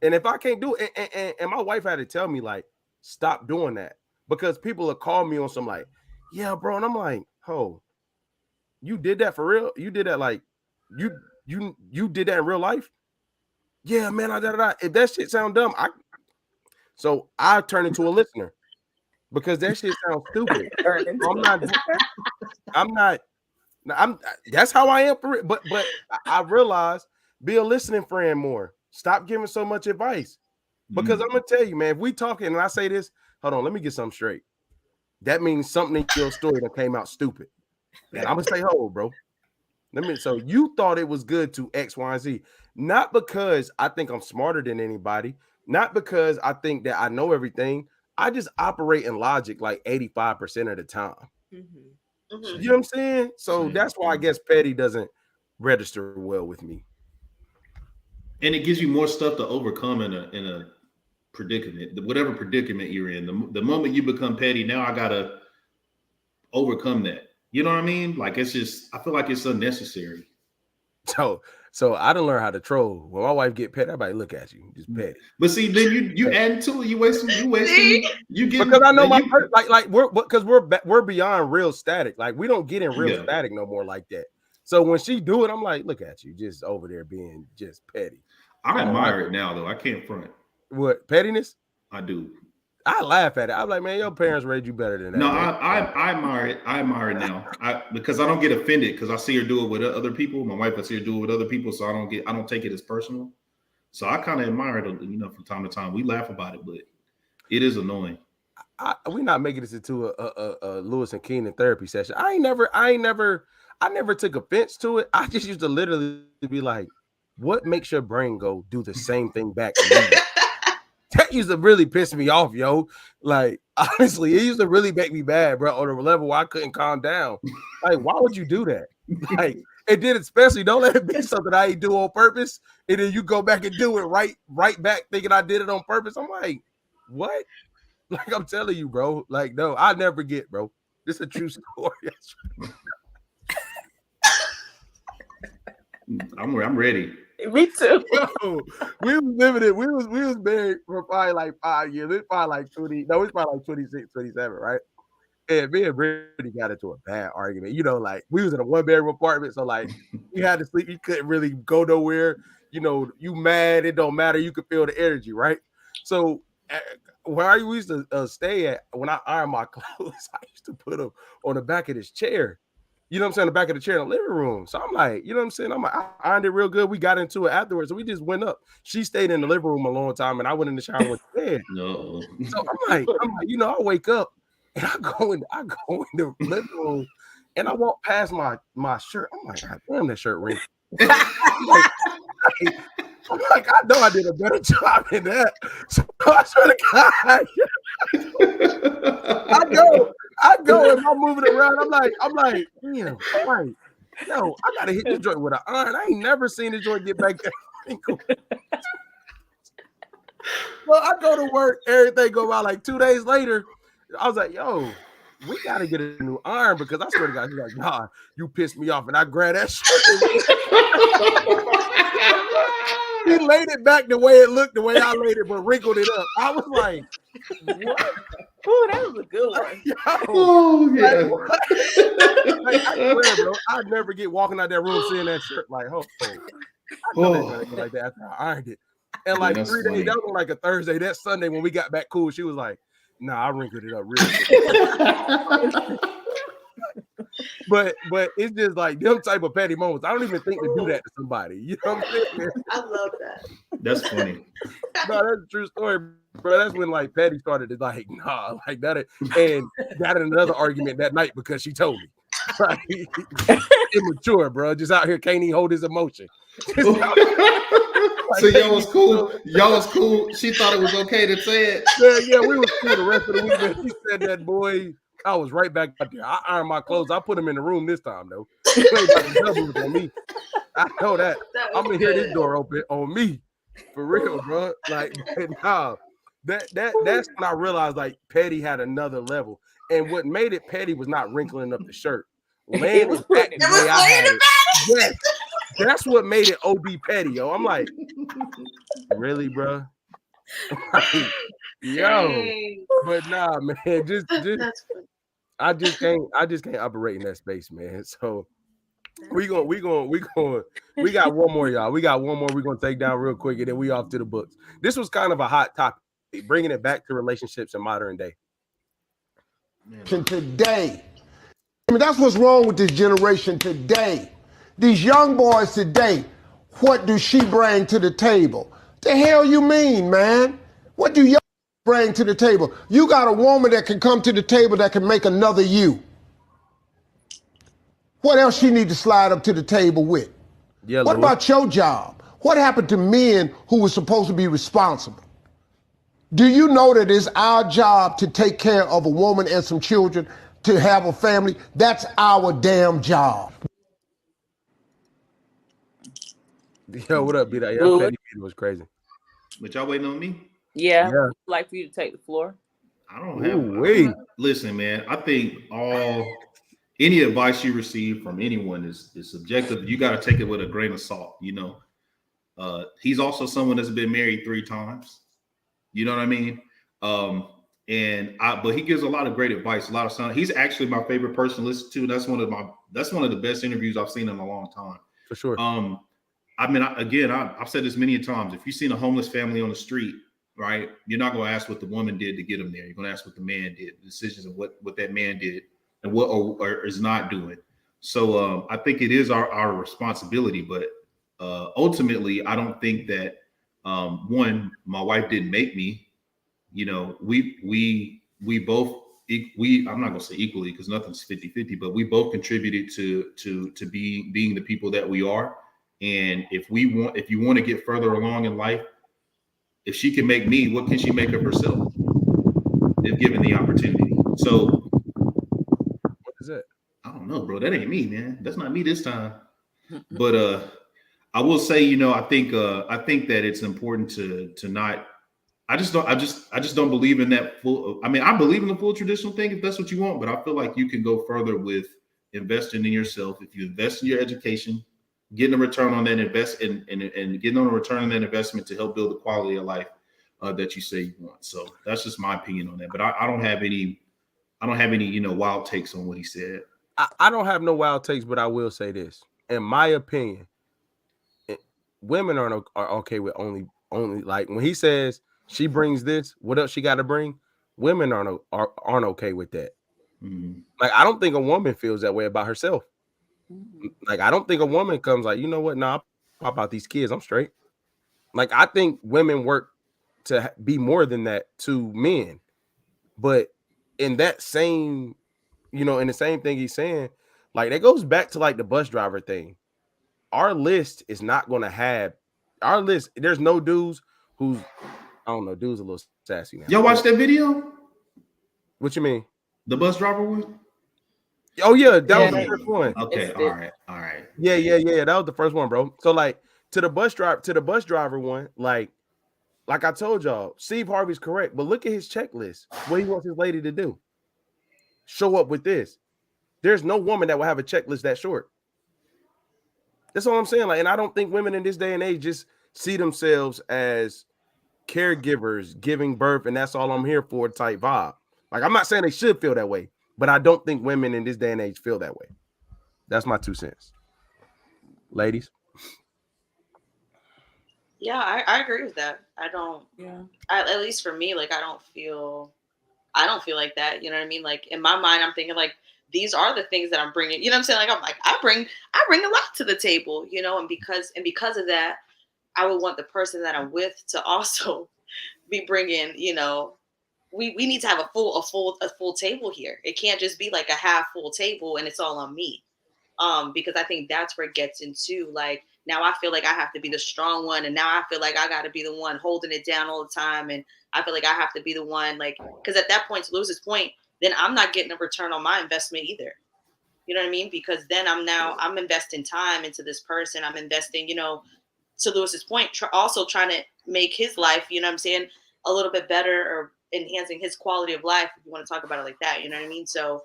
And if I can't do it, and my wife had to tell me, like, stop doing that. Because people will call me on some, like, yeah, bro. And I'm like, oh, you did that for real? You did that, like, you did that in real life? Yeah, man. If that shit sound dumb, so I turn into a listener because that shit sounds stupid. That's how I am for it. But I realize, be a listening friend more. Stop giving so much advice. Because I'm gonna tell you, man, if we talking and I say this, hold on, let me get something straight. That means something in your story that came out stupid. And I'm gonna say, hold, bro. So you thought it was good to X, Y, and Z, not because I think I'm smarter than anybody, not because I think that I know everything. I just operate in logic like 85% of the time. You know what I'm saying? So that's why I guess petty doesn't register well with me. And it gives you more stuff to overcome in a predicament, whatever predicament you're in. The moment you become petty, now I gotta overcome that. You know what I mean? Like it's just, I feel like it's unnecessary. So I done learn how to troll. When my wife get petty, everybody look at you, just petty. But see, then you add to it. You wasting. You get because I know my like we're beyond real static. Like we don't get in real static no more like that. So when she do it, I'm like, look at you, just over there being just petty. I admire it now, though. I can't front. What, pettiness? I do. I laugh at it. I'm like, man, your parents raised you better than that. No, man. I admire it. I admire it now. Because I don't get offended because I see her do it with other people. My wife, I see her do it with other people, so I don't take it as personal. So I kind of admire it, from time to time. We laugh about it, but it is annoying. We're not making this into a Lewis and Keenan therapy session. I never took offense to it. I just used to literally be like, what makes your brain go do the same thing back to me? That used to really piss me off, yo. Like, honestly, it used to really make me bad, bro, on a level where I couldn't calm down. Like, why would you do that? Like, it did, especially, don't let it be something I ain't do on purpose, and then you go back and do it right back thinking I did it on purpose. I'm like, what? Like, I'm telling you, bro. Like, no, I never get, bro. This is a true story. I'm ready. Me too. Bro, we was living it. We was married for probably like 5 years. It's probably like 20. No, it's probably like 26, 27, right? And me and Brittany got into a bad argument. Like we was in a 1-bedroom apartment, so like we had to sleep. You couldn't really go nowhere. You mad? It don't matter. You could feel the energy, right? So where I used to stay at, when I iron my clothes, I used to put them on the back of this chair. You know what I'm saying? The back of the chair in the living room. So I'm like, you know what I'm saying? I ironed it real good. We got into it afterwards. So we just went up. She stayed in the living room a long time, and I went in the shower with the bed. No. So I'm like, I wake up and I go in the living room and I walk past my shirt. I'm like, God damn, that shirt wrinkled. I'm like, I know I did a better job than that. So I swear to God, I go and I'm moving around. I'm like, damn, right. Yo, I gotta hit this joint with an iron. I ain't never seen this joint get back there. Well, I go to work, everything go by like 2 days later. I was like, yo, we gotta get a new iron because I swear to God, he's like, nah, you pissed me off, and I grabbed that shit. He laid it back the way it looked, the way I laid it, but wrinkled it up. I was like, what? Oh, that was a good one. Yo, oh, yeah. Like, I swear, bro, I'd never get walking out that room seeing that shirt like, I know that like that after I ironed it. And like 3 days, that was like a Thursday. That Sunday when we got back cool, she was like, nah, I wrinkled it up real quick. But it's just like them type of petty moments. I don't even think to do that to somebody. You know what I'm saying? I love that. That's funny. No, that's a true story, bro. That's when like petty started to like, nah, like that, and got in another argument that night because she told me. Like, immature, bro. Just out here can't even hold his emotion. So y'all was cool. Y'all was cool. She thought it was okay to say it. Yeah, we was cool the rest of the week. But she said that, boy. I was right back out there. I ironed my clothes. I put them in the room this time, though. On me. I know that. I'm gonna hear this door open on me, for real, bro. Like, nah, that's when I realized like petty had another level. And what made it petty was not wrinkling up the shirt. Laying it back the way I had it. Yes, that's what made it OD petty, yo. I'm like, really, bro? Like, yo, but nah, man, just I just can't operate in that space, man. So we got one more, y'all. We got one more we're gonna take down real quick, and then we off to the books. This was kind of a hot topic, bringing it back to relationships in modern day. Today, I mean, that's what's wrong with this generation today. These young boys today, what do she bring to the table? The hell you mean, man? What do your bring to the table? You got a woman that can come to the table that can make another you. What else she need to slide up to the table with? Yeah, what Lord. about your job? What happened to men who were supposed to be responsible? Do you know that it's our job to take care of a woman and some children, to have a family? That's our damn job. Yo, what up, B-Dot? Yeah, Louis? Petty Peter was crazy. But y'all waiting on me? Yeah, Yeah. would like for you to take the floor. I don't have. Listen, man. I think any advice you receive from anyone is subjective. You got to take it with a grain of salt. You know, he's also someone that's been married 3 times. You know what I mean? But he gives a lot of great advice. A lot of sound. He's actually my favorite person to listen to. That's one of the best interviews I've seen in a long time. For sure. I mean, I've said this many times. If you've seen a homeless family on the street, right, you're not going to ask what the woman did to get them there. You're going to ask what the man did, the decisions of what that man did and what or is not doing. So I think it is our responsibility. But ultimately, I don't think that one, my wife didn't make me. You know, we both. I'm not going to say equally because nothing's 50-50, but we both contributed to being the people that we are. And if you want to get further along in life, if she can make me, what can she make of herself if given the opportunity? So what is it? I don't know, bro. That ain't me, man. That's not me this time. But I will say, you know, I think that it's important to not. I just don't believe in that full. I mean, I believe in the full traditional thing if that's what you want, but I feel like you can go further with investing in yourself. If you invest in your education, getting a return on that and getting on a return on that investment to help build the quality of life that you say you want. So that's just my opinion on that. But I don't have any, you know, wild takes on what he said. I don't have no wild takes, but I will say this. In my opinion, women are okay with only like when he says she brings this, what else she got to bring? Women aren't okay with that. Mm-hmm. Like, I don't think a woman feels that way about herself. Like, I don't think a woman comes like, you know what? Nah, I'll pop out these kids. I'm straight. Like, I think women work to be more than that to men. But in that same, you know, in the same thing he's saying, like, that goes back to like the bus driver thing. Our list is not going to have our list. There's no dudes who's, I don't know, dudes a little sassy now. Y'all watch that video? What you mean? The bus driver one? Oh yeah, that was the first one. Okay, all right. Yeah. That was the first one, bro. So like to the bus driver one, like I told y'all, Steve Harvey's correct, but look at his checklist. What he wants his lady to do. Show up with this. There's no woman that will have a checklist that short. That's all I'm saying. Like, and I don't think women in this day and age just see themselves as caregivers giving birth, and that's all I'm here for type vibe. Like, I'm not saying they should feel that way, but I don't think women in this day and age feel that way. That's my 2 cents. Ladies? Yeah, I agree with that. I don't. Yeah. At least for me, like I don't feel like that. You know what I mean? Like in my mind, I'm thinking like these are the things that I'm bringing. You know what I'm saying? Like I'm like I bring a lot to the table. You know, and because of that, I would want the person that I'm with to also be bringing. You know, we need to have a full table here. It can't just be like a half full table and it's all on me. Because I think that's where it gets into like. Now I feel like I have to be the strong one, and now I feel like I got to be the one holding it down all the time, and I feel like I have to be the one, like, because at that point, to Lewis's point, then I'm not getting a return on my investment either. You know what I mean? Because then I'm investing time into this person. I'm investing, you know, to Lewis's point, also trying to make his life, you know what I'm saying, a little bit better or enhancing his quality of life. If you want to talk about it like that, you know what I mean? So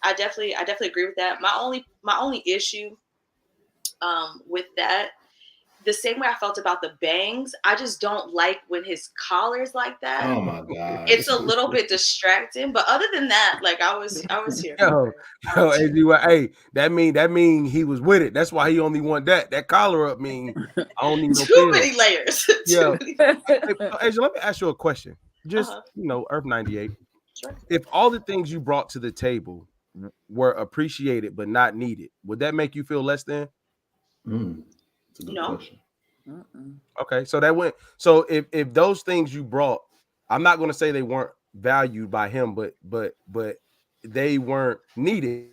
I definitely agree with that. My only issue with that, the same way I felt about the bangs, I just don't like when his collar's like that. Oh my god, it's a little bit distracting. But other than that, like I was here. Yo, hey, that mean he was with it. That's why he only want that collar up. Mean I don't need no too many layers. Yeah, Asia, let me ask you a question. Just you know, Earth 98. Sure. If all the things you brought to the table were appreciated but not needed, would that make you feel less than? That's a good question. Okay, so that went. So if those things you brought I'm not going to say they weren't valued by him, but they weren't needed.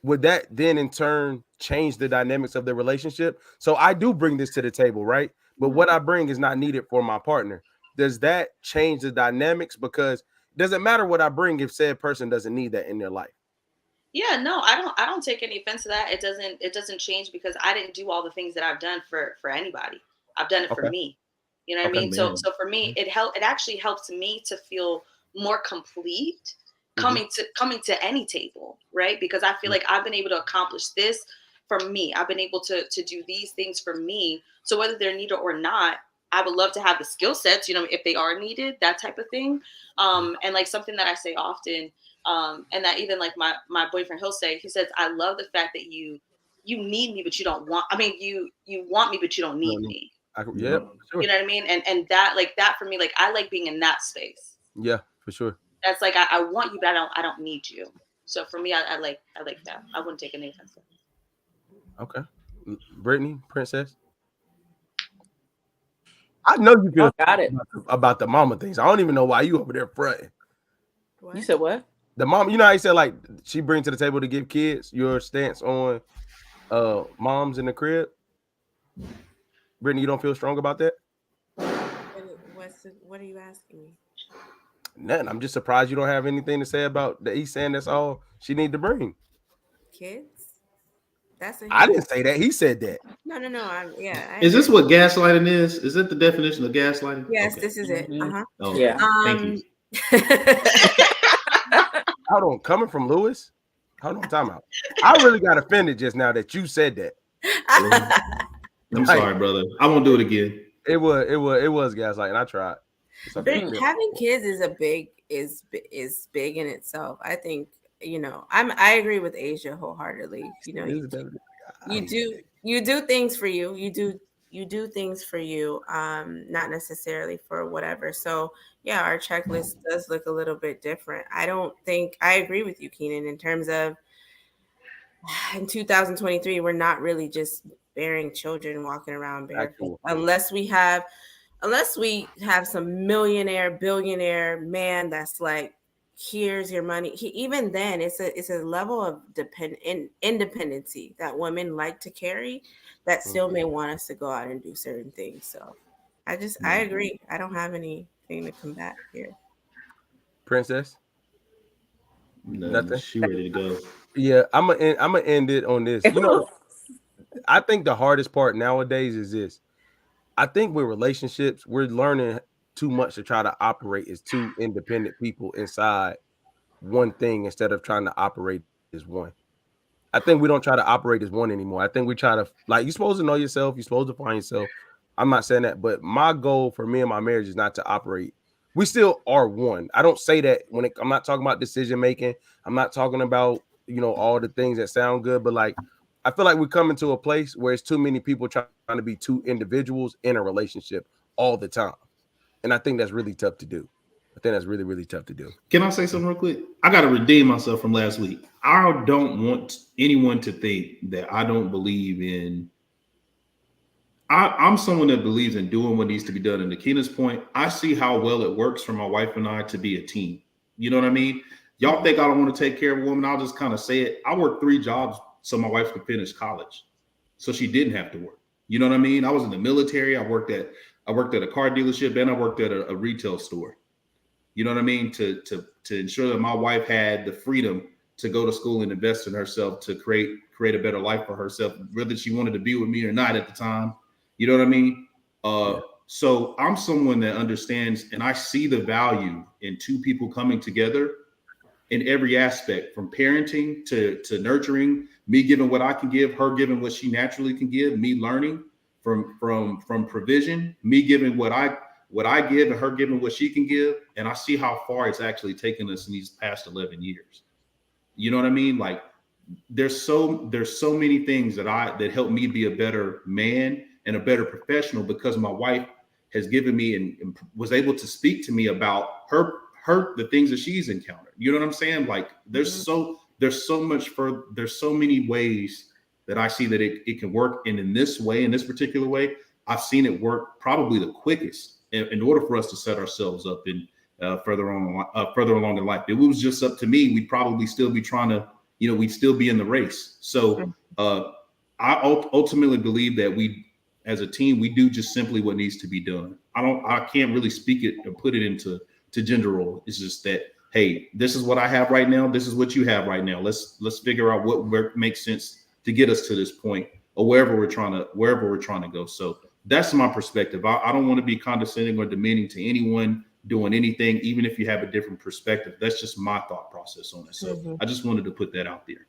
Would that then in turn change the dynamics of the relationship? So I do bring this to the table, right? But what I bring is not needed for my partner. Does that change the dynamics? Because it doesn't matter what I bring if said person doesn't need that in their life. Yeah, no, I don't take any offense to that. It doesn't change because I didn't do all the things that I've done for anybody. I've done it for me. You know what I mean? So for me, it actually helps me to feel more complete coming to any table, right? Because I feel like I've been able to accomplish this for me. I've been able to do these things for me. So whether they're needed or not, I would love to have the skill sets, you know, if they are needed, that type of thing. And like something that I say often, and that even like my boyfriend, he'll say, he says, I love the fact that you need me, but you don't want, you want me, but you don't need me. Sure. You know what I mean? And that, like that for me, like I like being in that space. Yeah, for sure. That's like, I want you, but I don't need you. So for me, I like that. I wouldn't take any offense. Okay. Brittany, Princess. I know you feel about the mama things. I don't even know why you over there fronting. What? You said what? The mom, you know how you said like she brings to the table to give kids. Your stance on moms in the crib. Brittany, you don't feel strong about that? What are you asking me? Nothing. I'm just surprised you don't have anything to say about that. He's saying that's all she need to bring. Kids? I didn't say that. He said that. No. Is this what gaslighting is? Is it the definition of gaslighting? Yes, this is it. Oh, yeah. Thank you. Hold on, coming from Lewis. Hold on, time out. I really got offended just now that you said that. I'm sorry, brother. I won't do it again. It was gaslighting. I tried. Having kids is big in itself. I think, you know, I agree with Asia wholeheartedly. You know, you do things for you. You do things for you, not necessarily for whatever. So yeah, our checklist does look a little bit different. I agree with you, Keenan, in terms of in 2023, we're not really just bearing children walking around barefoot unless we have some millionaire, billionaire man that's like, here's your money. Even then, it's a level of independency that women like to carry that still may want us to go out and do certain things. So I agree. I don't have anything to combat here. Princess? Nothing. She ready to go. Yeah, I'm gonna end it on this. You know, I think the hardest part nowadays is this. I think with relationships, we're learning too much to try to operate as two independent people inside one thing instead of trying to operate as one. I think we don't try to operate as one anymore. I think we try to, like, you're supposed to know yourself. You're supposed to find yourself. I'm not saying that, but my goal for me and my marriage is not to operate. We still are one. I don't say that I'm not talking about decision making. I'm not talking about, you know, all the things that sound good, but like, I feel like we're coming to a place where it's too many people trying to be two individuals in a relationship all the time. And I think that's really tough to do. I think that's really, really tough to do. Can I say something real quick? I got to redeem myself from last week. I don't want anyone to think that I don't believe in. I'm someone that believes in doing what needs to be done. And to Keena's point, I see how well it works for my wife and I to be a team. You know what I mean? Y'all think I don't want to take care of a woman? I'll just kind of say it. I worked 3 jobs so my wife could finish college, so she didn't have to work. You know what I mean? I was in the military. I worked at a car dealership, and I worked at a retail store. You know what I mean? To ensure that my wife had the freedom to go to school and invest in herself to create a better life for herself, whether she wanted to be with me or not at the time. You know what I mean? So I'm someone that understands, and I see the value in two people coming together in every aspect, from parenting to nurturing, me giving what I can give, her giving what she naturally can give, me learning from provision, me giving what I give and her giving what she can give. And I see how far it's actually taken us in these past 11 years. You know what I mean? Like there's so many things that help me be a better man and a better professional because my wife has given me and was able to speak to me about the things that she's encountered. You know what I'm saying? Like there's so many ways that I see that it can work. And in this way, in this particular way, I've seen it work probably the quickest in order for us to set ourselves up in further along in life. If it was just up to me, we'd probably still be trying to, we'd still be in the race. So I ultimately believe that we, as a team, we do just simply what needs to be done. I can't really speak it or put it into gender role. It's just that, hey, this is what I have right now. This is what you have right now. Let's figure out what makes sense to get us to this point, or wherever we're trying to go. So that's my perspective. I don't want to be condescending or demeaning to anyone doing anything, even if you have a different perspective. That's just my thought process on it. So I just wanted to put that out there.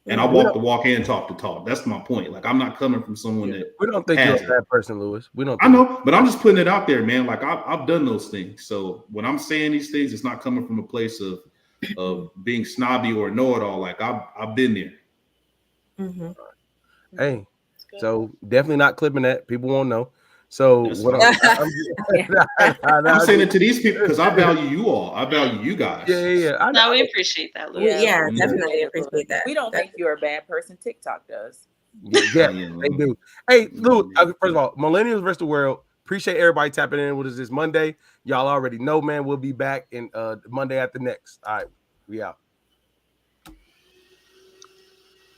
And I walk the walk and talk the talk. That's my point. Like, I'm not coming from someone that we don't think you're a bad person, Lewis. We don't. I know, but I'm just putting it out there, man. Like, I've done those things. So when I'm saying these things, it's not coming from a place of being snobby or know-it-all. Like, I've been there. Hey, so definitely not clipping that. People won't know. So what I'm saying it to these people because I value you all. I value you guys. Yeah. No, we appreciate that, Louis. Yeah, definitely appreciate that. We don't think you're a bad person. TikTok does. Yeah, they do. Hey, Lou, first of all, Millennials versus the World. Appreciate everybody tapping in with us this Monday. Y'all already know, man. We'll be back in Monday after next. All right, we out.